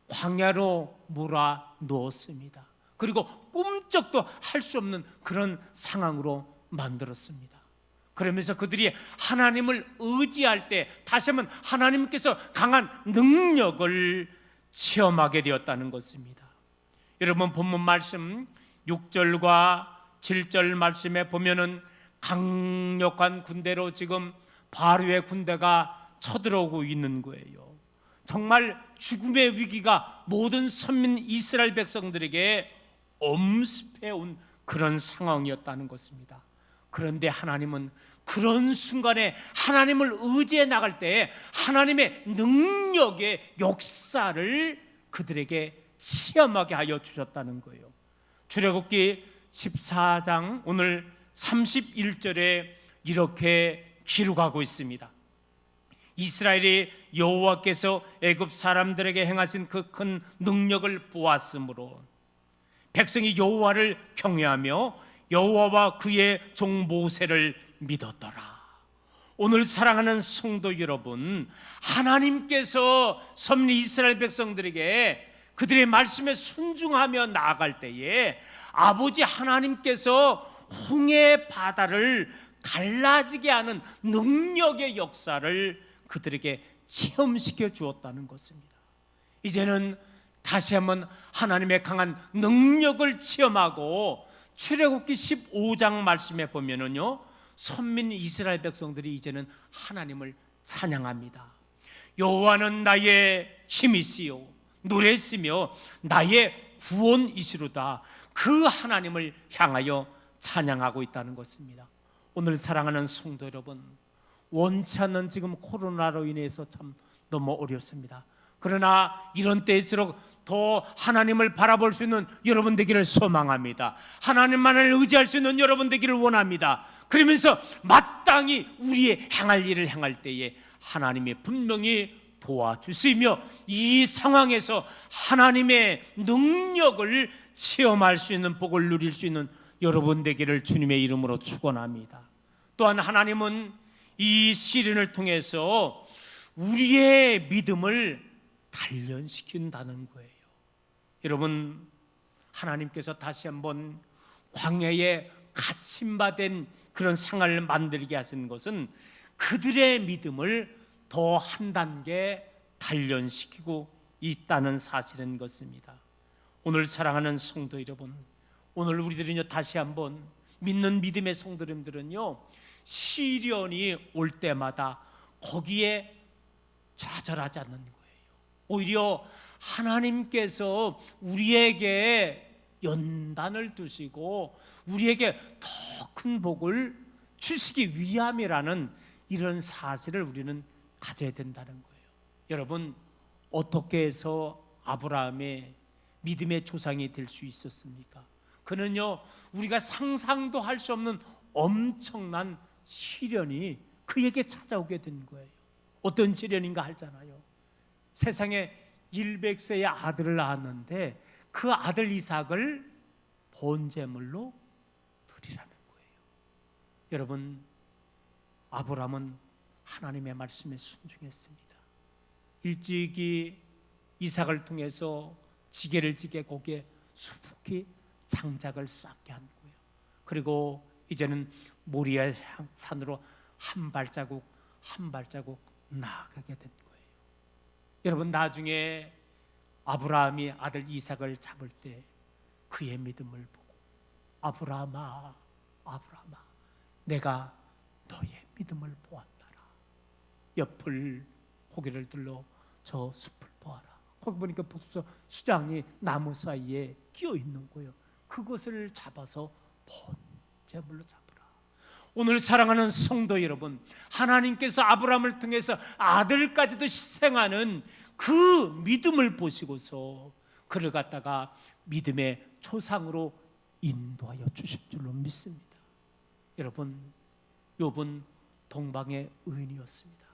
[SPEAKER 1] 광야로 몰아 넣었습니다. 그리고 꿈쩍도 할 수 없는 그런 상황으로 만들었습니다. 그러면서 그들이 하나님을 의지할 때 다시 한번 하나님께서 강한 능력을 체험하게 되었다는 것입니다. 여러분, 본문 말씀 6절과 7절 말씀에 보면은 강력한 군대로 지금 바로의 군대가 쳐들어오고 있는 거예요. 정말 죽음의 위기가 모든 선민 이스라엘 백성들에게 엄습해 온 그런 상황이었다는 것입니다. 그런데 하나님은 그런 순간에 하나님을 의지해 나갈 때 하나님의 능력의 역사를 그들에게 체험하게 하여 주셨다는 거예요. 출애굽기 14장 오늘 31절에 이렇게 기록하고 있습니다. 이스라엘이 여호와께서 애굽 사람들에게 행하신 그 큰 능력을 보았으므로 백성이 여호와를 경외하며 여호와와 그의 종 모세를 믿었더라. 오늘 사랑하는 성도 여러분, 하나님께서 선민 이스라엘 백성들에게 그들의 말씀에 순종하며 나아갈 때에 아버지 하나님께서 홍해 바다를 갈라지게 하는 능력의 역사를 그들에게 체험시켜 주었다는 것입니다. 이제는 다시 한번 하나님의 강한 능력을 체험하고 출애굽기 15장 말씀에 보면은요, 선민 이스라엘 백성들이 이제는 하나님을 찬양합니다. 여호와는 나의 힘이시요 노래시며 나의 구원이시로다. 그 하나님을 향하여 찬양하고 있다는 것입니다. 오늘 사랑하는 성도 여러분, 원치 않는 지금 코로나로 인해서 참 너무 어렵습니다. 그러나 이런 때일수록 더 하나님을 바라볼 수 있는 여러분 되기를 소망합니다. 하나님만을 의지할 수 있는 여러분 되기를 원합니다. 그러면서 마땅히 우리의 행할 일을 행할 때에 하나님이 분명히 도와주시며 이 상황에서 하나님의 능력을 체험할 수 있는 복을 누릴 수 있는 여러분 되기를 주님의 이름으로 축원합니다. 또한 하나님은 이 시련을 통해서 우리의 믿음을 단련시킨다는 거예요. 여러분, 하나님께서 다시 한번 광야에 갇힘받은 그런 상황을 만들게 하신 것은 그들의 믿음을 더 한 단계 단련시키고 있다는 사실인 것입니다. 오늘 사랑하는 성도 여러분, 오늘 우리들은요 다시 한번 믿는 믿음의 성도님들은요 시련이 올 때마다 거기에 좌절하지 않는 거예요. 오히려 하나님께서 우리에게 연단을 두시고 우리에게 더 큰 복을 주시기 위함이라는 이런 사실을 우리는 가져야 된다는 거예요. 여러분, 어떻게 해서 아브라함의 믿음의 조상이 될 수 있었습니까? 그는요 우리가 상상도 할 수 없는 엄청난 시련이 그에게 찾아오게 된 거예요. 어떤 시련인가 하잖아요. 세상에 100세의 아들을 낳았는데 그 아들 이삭을 번제물로 드리라는 거예요. 여러분, 아브라함은 하나님의 말씀에 순종했습니다. 일찍이 이삭을 통해서 지게를 지게 거기에 수북히 장작을 쌓게 한 거예요. 그리고 이제는 모리아 산으로 한 발자국 한 발자국 나아가게 된 거예요. 여러분, 나중에 아브라함이 아들 이삭을 잡을 때 그의 믿음을 보고 아브라함아, 아브라함아, 내가 너의 믿음을 보았다라. 옆을 고개를 들러 저 숲을 보아라. 거기 보니까 벌써 수장이 나무 사이에 끼어 있는 거예요. 그것을 잡아서 번제물로 잡으라. 오늘 사랑하는 성도 여러분, 하나님께서 아브라함을 통해서 아들까지도 희생하는 그 믿음을 보시고서 그를 갖다가 믿음의 초상으로 인도하여 주실 줄로 믿습니다. 여러분, 욥은 동방의 의인이었습니다.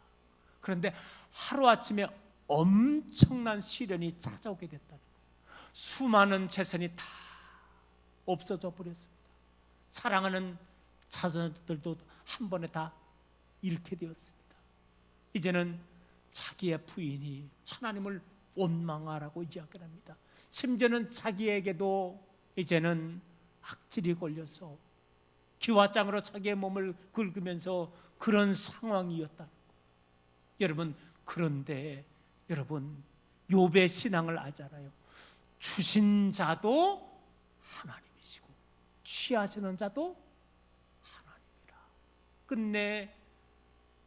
[SPEAKER 1] 그런데 하루아침에 엄청난 시련이 찾아오게 됐다는 거예요. 수많은 재산이 다 없어져 버렸습니다. 사랑하는 자손들도 한 번에 다 잃게 되었습니다. 이제는 자기의 부인이 하나님을 원망하라고 이야기를 합니다. 심지어는 자기에게도 이제는 악질이 걸려서 기와장으로 자기의 몸을 긁으면서 그런 상황이었다는 거예요. 여러분, 그런데 여러분, 욥의 신앙을 알잖아요. 주신 자도 하나님이시고 취하시는 자도 하나님이라. 끝내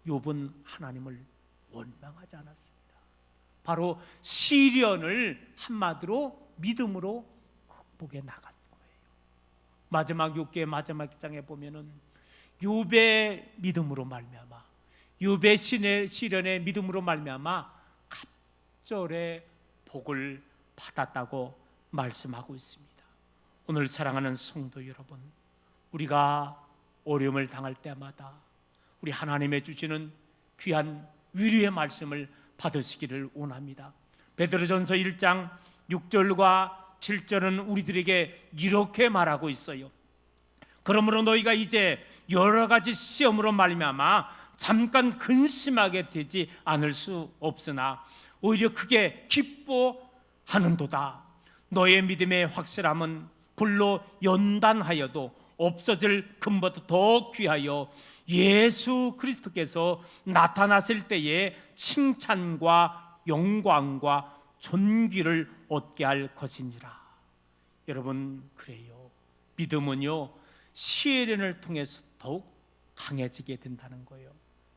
[SPEAKER 1] 욥은 하나님을 원망하지 않았습니다. 바로 시련을 한마디로 믿음으로 극복해 나간 거예요. 마지막 욥기의 마지막 장에 보면은 욥의 믿음으로 말미암아, 욥의 시련의 믿음으로 말미암아 갑절의 복을 받았다고 말씀하고 있습니다. 오늘 사랑하는 성도 여러분, 우리가 어려움을 당할 때마다 우리 하나님의 주시는 귀한 위로의 말씀을 받으시기를 원합니다. 베드로전서 1장 6절과 7절은 우리들에게 이렇게 말하고 있어요. 그러므로 너희가 이제 여러 가지 시험으로 말미암아 잠깐 근심하게 되지 않을 수 없으나 오히려 크게 기뻐하는도다. 너의 믿음의 확실함은 불로 연단하여도 없어질 금보다 더 귀하여 예수 그리스도께서 나타나실 때에 칭찬과 영광과 존귀를 얻게 할 것이니라. 여러분, 그래요. 믿음은요, 시련을 통해서 더욱 강해지게 된다는 거예요.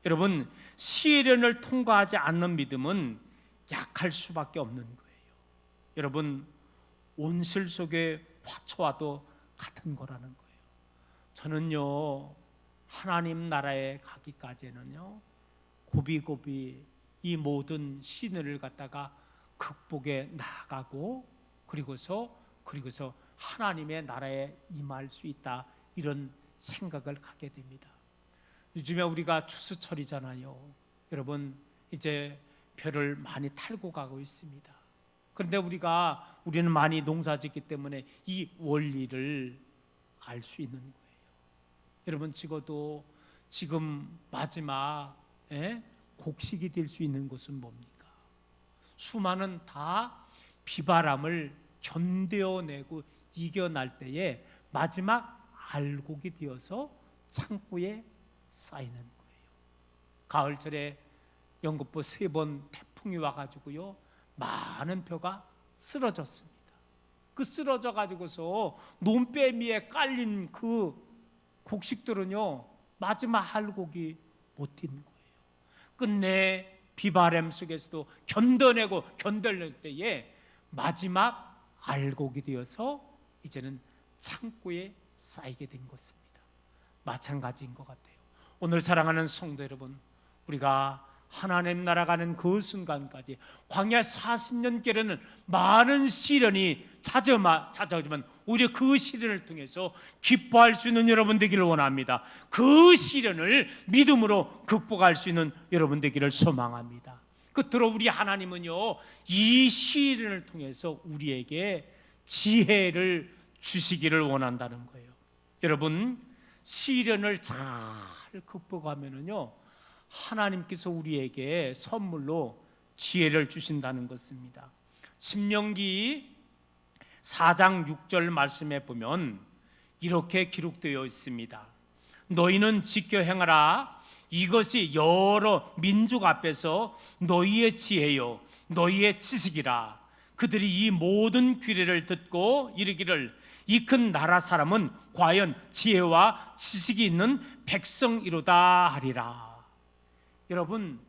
[SPEAKER 1] 여러분, 시련을 통과하지 않는 믿음은 약할 수밖에 없는 거예요. 여러분, 온실 속의 화초와도 같은 거라는 거예요. 저는요, 하나님 나라에 가기까지는요, 고비고비 이 모든 시련을 갖다가 극복해 나가고 그리고서 하나님의 나라에 임할 수 있다, 이런 생각을 갖게 됩니다. 요즘에 우리가 추수철이잖아요. 여러분, 이제 벼를 많이 탈고 가고 있습니다. 그런데 우리는 많이 농사짓기 때문에 이 원리를 알 수 있는 거예요. 여러분, 적어도 지금 마지막 곡식이 될 수 있는 것은 뭡니까? 수많은 다 비바람을 견뎌내고 이겨날 때에 마지막 알곡이 되어서 창고에 쌓이는 거예요. 가을철에 영국부 3번 태풍이 와가지고요, 많은 벼가 쓰러졌습니다. 그 쓰러져 가지고서 논배미에 깔린 그 곡식들은요, 마지막 알곡이 못 뛴 거예요. 끝내 비바람 속에서도 견뎌낼 때에 마지막 알곡이 되어서 이제는 창고에 쌓이게 된 것입니다. 마찬가지인 것 같아요. 오늘 사랑하는 성도 여러분, 우리가 하나님 나라 가는 그 순간까지 광야 40년께로는 많은 시련이 찾아오지만 오히려 그 시련을 통해서 기뻐할 수 있는 여러분 되기를 원합니다. 그 시련을 믿음으로 극복할 수 있는 여러분 되기를 소망합니다. 끝으로 우리 하나님은요, 이 시련을 통해서 우리에게 지혜를 주시기를 원한다는 거예요. 여러분, 시련을 잘 극복하면은요, 하나님께서 우리에게 선물로 지혜를 주신다는 것입니다. 신명기 4장 6절 말씀에 보면 이렇게 기록되어 있습니다. 너희는 지켜 행하라. 이것이 여러 민족 앞에서 너희의 지혜요 너희의 지식이라. 그들이 이 모든 규례를 듣고 이르기를 이 큰 나라 사람은 과연 지혜와 지식이 있는 백성이로다 하리라. 여러분,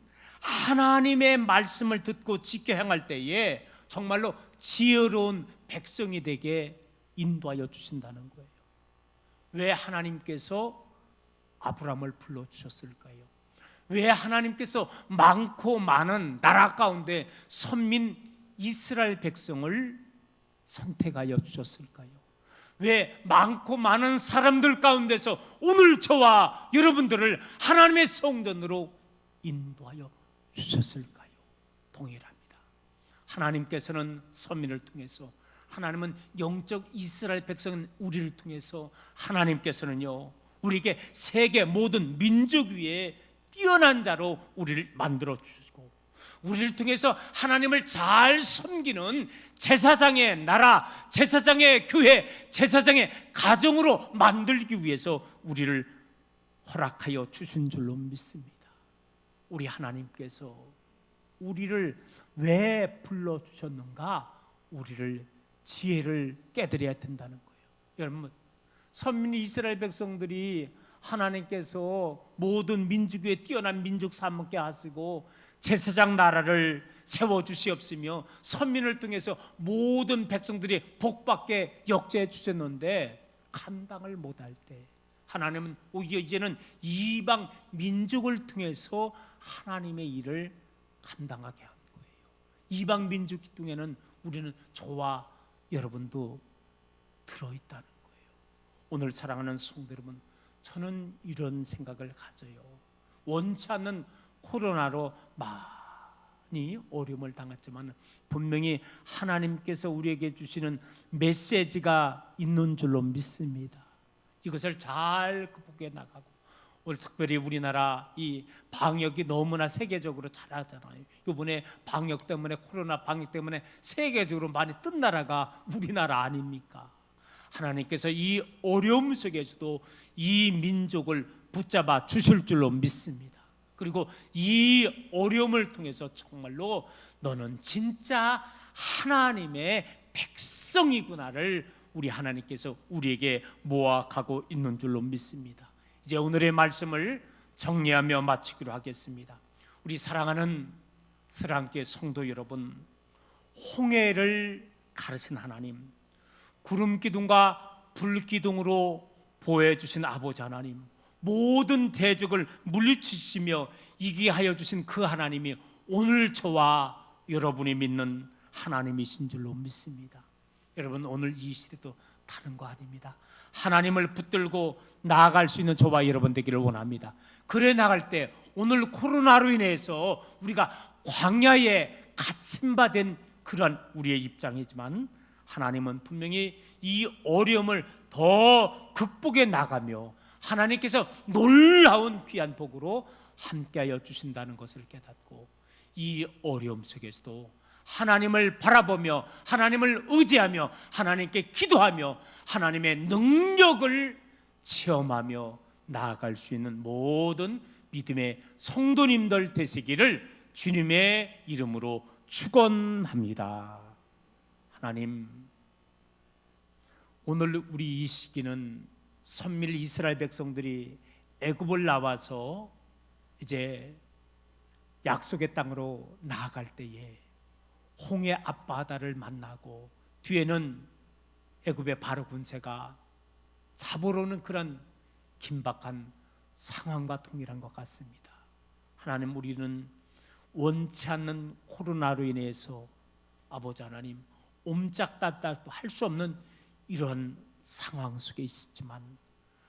[SPEAKER 1] 하나님의 말씀을 듣고 지켜 행할 때에 정말로 지혜로운 백성이 되게 인도하여 주신다는 거예요. 왜 하나님께서 아브라함을 불러주셨을까요? 왜 하나님께서 많고 많은 나라 가운데 선민 이스라엘 백성을 선택하여 주셨을까요? 왜 많고 많은 사람들 가운데서 오늘 저와 여러분들을 하나님의 성전으로 인도하여 주셨을까요? 동일합니다. 하나님께서는 선민을 통해서, 하나님은 영적 이스라엘 백성은 우리를 통해서, 하나님께서는요 우리에게 세계 모든 민족 위에 뛰어난 자로 우리를 만들어 주시고 우리를 통해서 하나님을 잘 섬기는 제사장의 나라, 제사장의 교회, 제사장의 가정으로 만들기 위해서 우리를 허락하여 주신 줄로 믿습니다. 우리 하나님께서 우리를 왜 불러주셨는가? 우리를 지혜를 깨달아야 된다는 거예요. 여러분, 선민 이스라엘 백성들이 하나님께서 모든 민족 위에 뛰어난 민족 삼게 하시고 제사장 나라를 세워주시옵으며 선민을 통해서 모든 백성들이 복받게 역제해 주셨는데 감당을 못할 때 하나님은 오히려 이제는 이방 민족을 통해서 하나님의 일을 감당하게 한 거예요. 이방 민족 중에는 우리는 저와 여러분도 들어있다는 거예요. 오늘 사랑하는 성도 여러분, 저는 이런 생각을 가져요. 원치 않는 코로나로 많이 어려움을 당했지만 분명히 하나님께서 우리에게 주시는 메시지가 있는 줄로 믿습니다. 이것을 잘 극복해 나가고, 오늘 특별히 우리나라 이 방역이 너무나 세계적으로 잘하잖아요. 이번에 방역 때문에, 코로나 방역 때문에 세계적으로 많이 뜬 나라가 우리나라 아닙니까? 하나님께서 이 어려움 속에서도 이 민족을 붙잡아 주실 줄로 믿습니다. 그리고 이 어려움을 통해서 정말로 너는 진짜 하나님의 백성이구나를 우리 하나님께서 우리에게 모아가고 있는 줄로 믿습니다. 이제 오늘의 말씀을 정리하며 마치기로 하겠습니다. 우리 사랑하는 사랑교회 성도 여러분, 홍해를 가르친 하나님, 구름 기둥과 불 기둥으로 보호해 주신 아버지 하나님, 모든 대적을 물리치시며 이기게 하여 주신 그 하나님이 오늘 저와 여러분이 믿는 하나님이신 줄로 믿습니다. 여러분, 오늘 이 시대도 다른 거 아닙니다. 하나님을 붙들고 나아갈 수 있는 저와 여러분 되기를 원합니다. 그래 나갈 때 오늘 코로나로 인해서 우리가 광야에 갇힌바된 그런 우리의 입장이지만 하나님은 분명히 이 어려움을 더 극복해 나가며 하나님께서 놀라운 귀한 복으로 함께하여 주신다는 것을 깨닫고 이 어려움 속에서도 하나님을 바라보며 하나님을 의지하며 하나님께 기도하며 하나님의 능력을 체험하며 나아갈 수 있는 모든 믿음의 성도님들 되시기를 주님의 이름으로 축원합니다. 하나님, 오늘 우리 이 시기는 선밀 이스라엘 백성들이 애굽을 나와서 이제 약속의 땅으로 나아갈 때에 홍해 앞바다를 만나고 뒤에는 애굽의 바로 군세가 잡으러오는 그런 긴박한 상황과 동일한 것 같습니다. 하나님, 우리는 원치 않는 코로나로 인해서 아버지 하나님 옴짝달짝도 할 수 없는 이런 상황 속에 있지만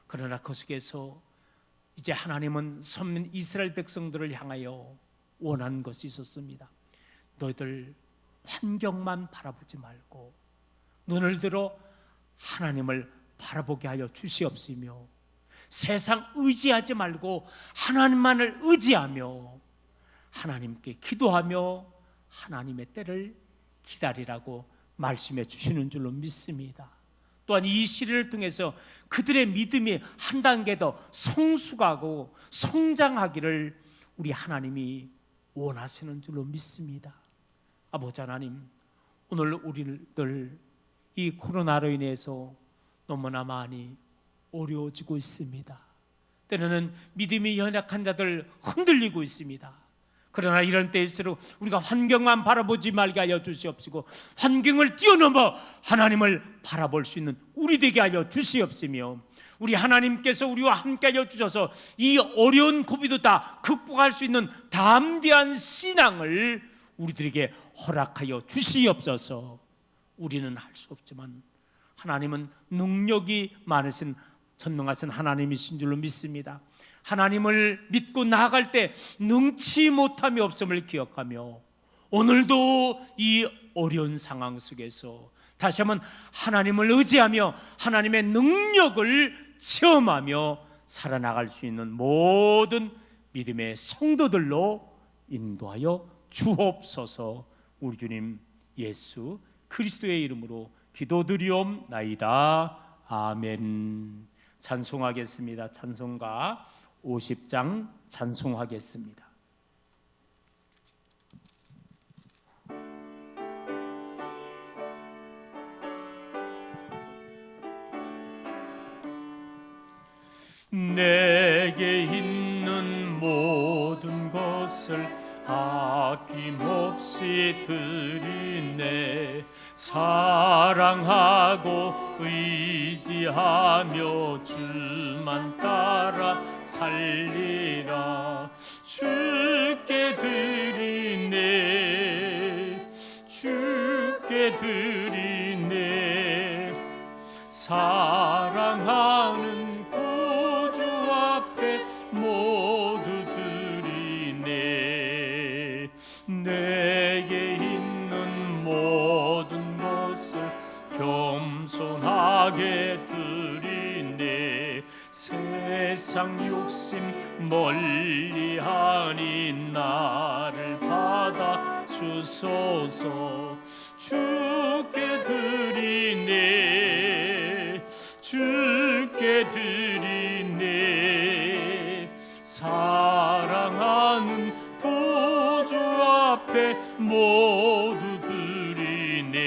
[SPEAKER 1] 그러나 그 속에서 이제 하나님은 선민 이스라엘 백성들을 향하여 원하는 것이 있었습니다. 너희들 환경만 바라보지 말고 눈을 들어 하나님을 바라보게 하여 주시옵시며 세상 의지하지 말고 하나님만을 의지하며 하나님께 기도하며 하나님의 때를 기다리라고 말씀해 주시는 줄로 믿습니다. 또한 이 시리를 통해서 그들의 믿음이 한 단계 더 성숙하고 성장하기를 우리 하나님이 원하시는 줄로 믿습니다. 아버지 하나님, 오늘 우리들 이 코로나로 인해서 너무나 많이 어려워지고 있습니다. 때로는 믿음이 연약한 자들 흔들리고 있습니다. 그러나 이런 때일수록 우리가 환경만 바라보지 말게 하여 주시옵시고 환경을 뛰어넘어 하나님을 바라볼 수 있는 우리 되게 하여 주시옵시며 우리 하나님께서 우리와 함께 하여 주셔서 이 어려운 고비도 다 극복할 수 있는 담대한 신앙을 우리들에게 허락하여 주시옵소서. 우리는 할 수 없지만 하나님은 능력이 많으신 전능하신 하나님이신 줄로 믿습니다. 하나님을 믿고 나아갈 때 능치 못함이 없음을 기억하며 오늘도 이 어려운 상황 속에서 다시 한번 하나님을 의지하며 하나님의 능력을 체험하며 살아나갈 수 있는 모든 믿음의 성도들로 인도하여 주옵소서. 우리 주님 예수 그리스도의 이름으로 기도드리옵나이다. 아멘. 찬송하겠습니다. 찬송가 50장 찬송하겠습니다. 내게 있는 모든 것을 아낌없이 드리네. 사랑하고 의지하며 주만 따라 살리라. 주께 드리네. 주께 드리네. 사랑하는 구주 앞에 모두 드리네. 내게 있는 모든 것을 겸손하게 드리네. 세상 욕심 멀리하니 나를 받아 주소서. 주께 드리네. 주께 드리네. 사랑하는 구주 앞에 모두 드리네.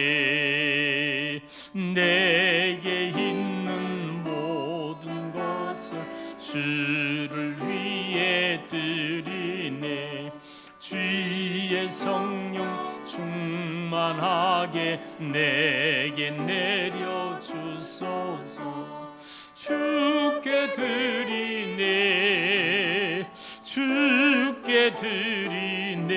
[SPEAKER 1] 내게 있는 모든 것을 주를 위해 드리네. 주의 성령 충만하게 내게 내려주소서. 주께 드리네. 주께 드리네.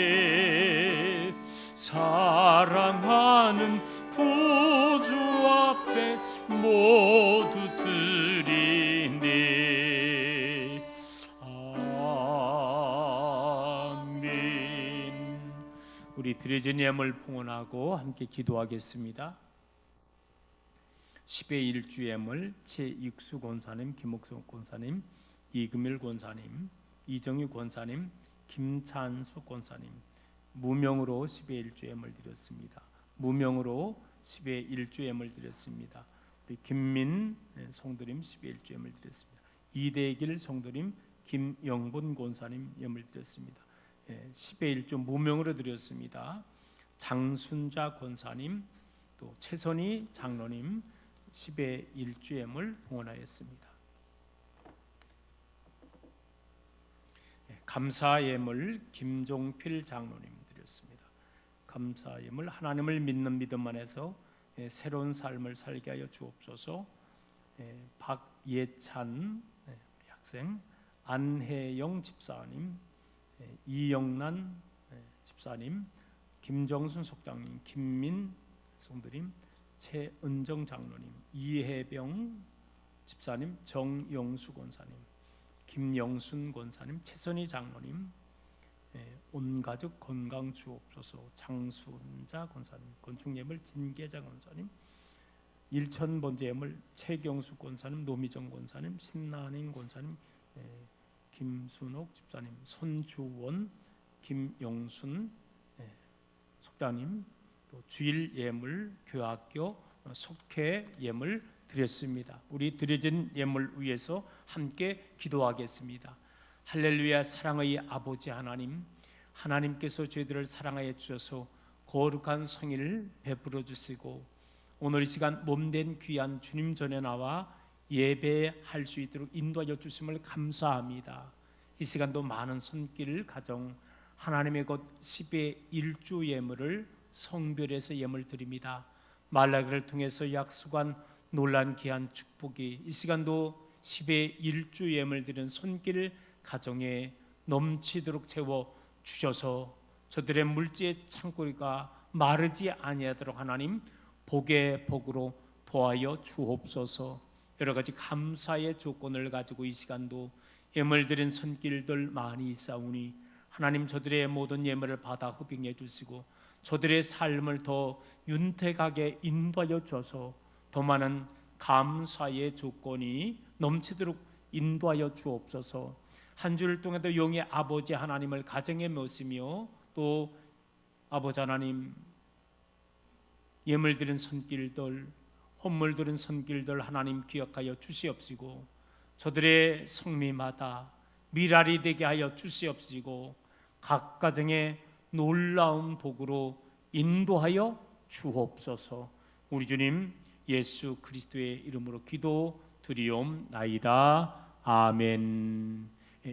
[SPEAKER 1] 사랑하는 구주 앞에 모두 드리네. 아멘. 우리 드려진 예물 봉헌하고 함께 기도하겠습니다. 10의 일주 예물 최익수 권사님, 김옥성 권사님, 이금일 권사님, 이정유 권사님, 김찬수 권사님, 무명으로 10의 일주 예물 드렸습니다. 무명으로 10의 일주 예물 드렸습니다. 우리 김민 성도님 10의 일주 예물 드렸습니다. 이대길 성도님, 김영분 권사님 예물 드렸습니다. 10의 일주 무명으로 드렸습니다. 장순자 권사님, 또 최선희 장로님 10의 일주 예물 봉헌하였습니다. 감사 예물 김종필 장로님 드렸습니다. 감사 예물 하나님을 믿는 믿음 안에서 새로운 삶을 살게 하여 주옵소서. 박예찬 학생, 안혜영 집사님, 이영란 집사님, 김정순 속장님, 김민 성도님, 최은정 장로님, 이혜병 집사님, 정영수 권사님, 김영순 권사님, 최선희 장로님, 온 가족 건강 주옵소서. 장순자 권사님, 건축예물 진계자 권사님, 일천 번째 예물 최경수 권사님, 노미정 권사님, 신난인 권사님, 김순옥 집사님, 손주원, 김영순 속장님, 또 주일 예물 교학교 속회 예물 드렸습니다. 우리 드려진 예물 위해서 함께 기도하겠습니다. 할렐루야. 사랑의 아버지 하나님, 하나님께서 저희들을 사랑하여 주셔서 거룩한 성일을 베풀어 주시고 오늘 이 시간 몸된 귀한 주님 전에 나와 예배할 수 있도록 인도하여 주심을 감사합니다. 이 시간도 많은 손길 가정 하나님의 것 10의 일주 예물을 성별해서 예물 드립니다. 말라기를 통해서 약속한 놀란 귀한 축복이 이 시간도 10의 일주 예물 드리는 손길 가정에 넘치도록 채워 주셔서 저들의 물지의 창고리가 마르지 아니하도록 하나님 복의 복으로 도와여 주옵소서. 여러 가지 감사의 조건을 가지고 이 시간도 예물 드린 손길들 많이 있사오니 하나님 저들의 모든 예물을 받아 흡입해 주시고 저들의 삶을 더 윤택하게 인도하여 주셔서 더 많은 감사의 조건이 넘치도록 인도하여 주옵소서. 한 주를 통해서 영의 아버지 하나님을 가정에 모시며 또 아버지 하나님, 예물 드린 손길들, 헌물 드린 손길들 하나님 기억하여 주시옵시고, 저들의 성미마다 미랄이 되게 하여 주시옵시고, 각 가정의 놀라운 복으로 인도하여 주옵소서. 우리 주님 예수 그리스도의 이름으로 기도드리옵나이다. 아멘.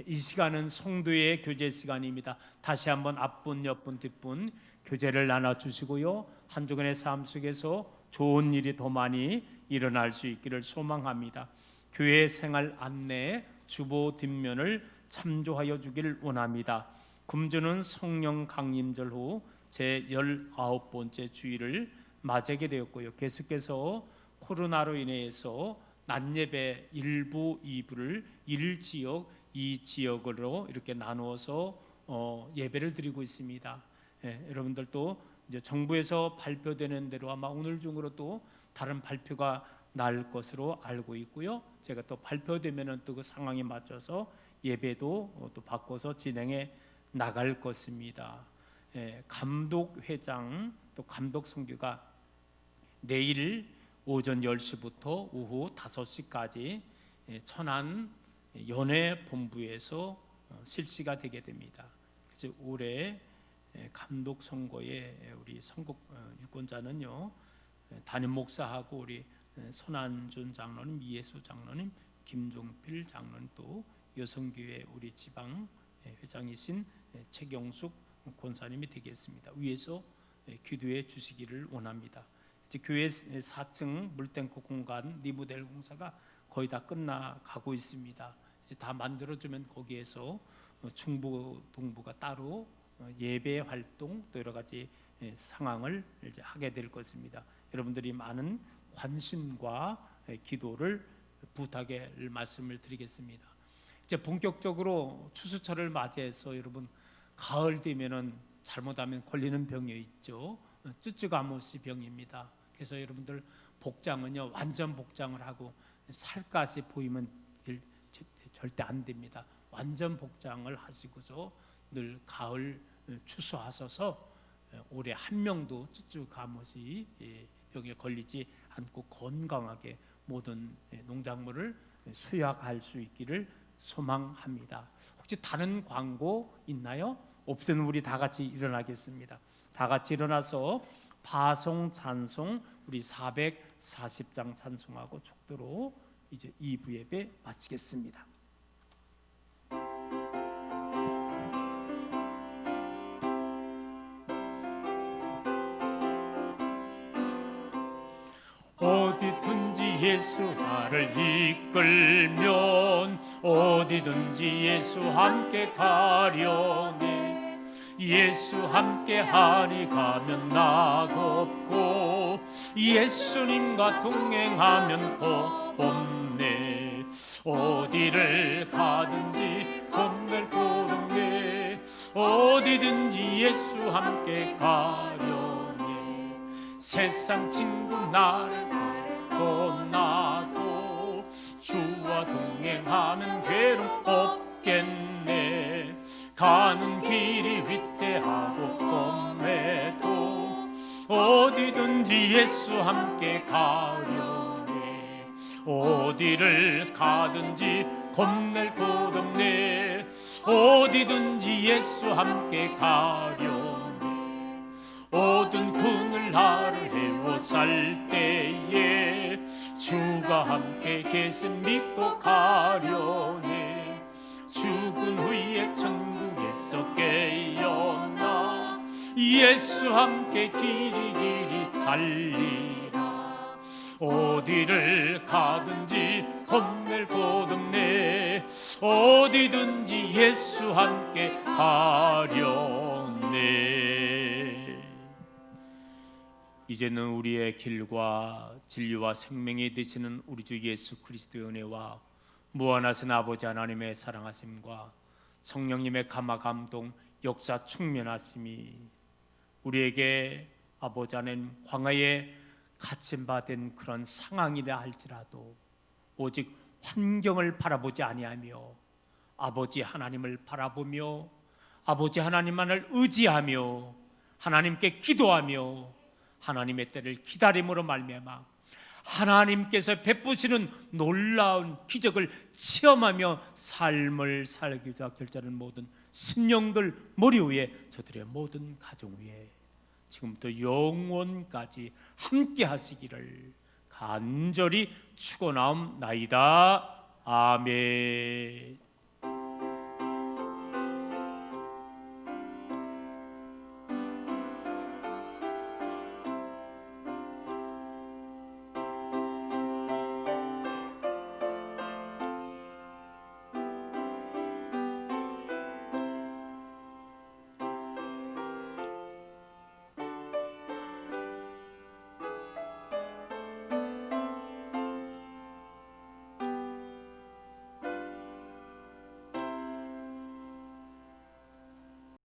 [SPEAKER 1] 이 시간은 성도의 교제 시간입니다. 다시 한번 앞분, 옆분, 뒷분 교제를 나눠주시고요, 한 주간의 삶 속에서 좋은 일이 더 많이 일어날 수 있기를 소망합니다. 교회 생활 안내 주보 뒷면을 참조하여 주기를 원합니다. 금주는 성령 강림절 후 제 19번째 주일을 맞이하게 되었고요, 계속해서 코로나로 인해서 낮예배 1부, 2부를 1지역, 2지역으로 이렇게 나누어서 예배를 드리고 있습니다. 여러분들도 이제 정부에서 발표되는 대로 아마 오늘 중으로 또 다른 발표가 날 것으로 알고 있고요, 제가 또 발표되면은 또 그 상황에 맞춰서 예배도 또 바꿔서 진행해 나갈 것입니다. 감독회장 또 감독 선교가 내일 오전 10시부터 오후 5시까지 천안 연회본부에서 실시가 되게 됩니다. 그래서 올해 감독 선거에 우리 선거 유권자는요, 담임 목사하고 우리 손한준 장로님, 이예수 장로님, 김종필 장로님, 또 여성교회 우리 지방 회장이신 최경숙 권사님이 되겠습니다. 위에서 기도해 주시기를 원합니다. 이제 교회 4층 물탱크 공간 리모델 공사가 거의 다 끝나가고 있습니다. 이제 다 만들어주면 거기에서 중부 동부가 따로 예배 활동 또 여러 가지 상황을 이제 하게 될 것입니다. 여러분들이 많은 관심과 기도를 부탁의 말씀을 드리겠습니다. 이제 본격적으로 추수철을 맞이해서 여러분, 가을 되면은 잘못하면 걸리는 병이 있죠. 쯔쯔가모시 병입니다. 그래서 여러분들 복장은요, 완전 복장을 하고 살갗이 보이면 절대 안 됩니다. 완전 복장을 하시고서 늘 가을 추수하셔서 올해 한 명도 쯔쯔가모시 병에 걸리지 않고 건강하게 모든 농작물을 수확할 수 있기를 소망합니다. 혹시 다른 광고 있나요? 없으면 우리 다 같이 일어나겠습니다. 다 같이 일어나서 파송 찬송 우리 440장 찬송하고 축도로 이제 2부 예배 마치겠습니다. 어디든지 예수 나를 이끌면 어디든지 예수 함께 가려네. 예수 함께 하리 가면 낙없고 예수님과 동행하면 겁없네. 어디를 가든지 겁낼 곳 없네. 어디든지 예수 함께 가려네. 세상 친구 나를 떠나도 주와 동행하는 괴로움 없겠네. 가는 길이 위태하고 험해도 어디든지 예수 함께 가려네. 어디를 가든지 겁낼 곳 없네. 어디든지 예수 함께 가려네. 어두운 그늘 나를 헤워 살 때에 주가 함께 계신 믿고 가려네. 죽은 후에 천국에서 깨어나 예수 함께 길이 살리라. 어디를 가든지 겁낼 곳 없네. 어디든지 예수 함께 가려네. 이제는 우리의 길과 진리와 생명이 되시는 우리 주 예수 그리스도의 은혜와 무한하신 아버지 하나님의 사랑하심과 성령님의 감화 감동 역사 충만하심이 우리에게 아버지 하나님 광야에 갇힌바된 그런 상황이라 할지라도 오직 환경을 바라보지 아니하며 아버지 하나님을 바라보며 아버지 하나님만을 의지하며 하나님께 기도하며 하나님의 때를 기다림으로 말미암아 하나님께서 베푸시는 놀라운 기적을 체험하며 삶을 살기가 결정하는 모든 심령들 머리 위에, 저들의 모든 가정 위에 지금부터 영원까지 함께 하시기를 간절히 축원하옵나이다. 아멘.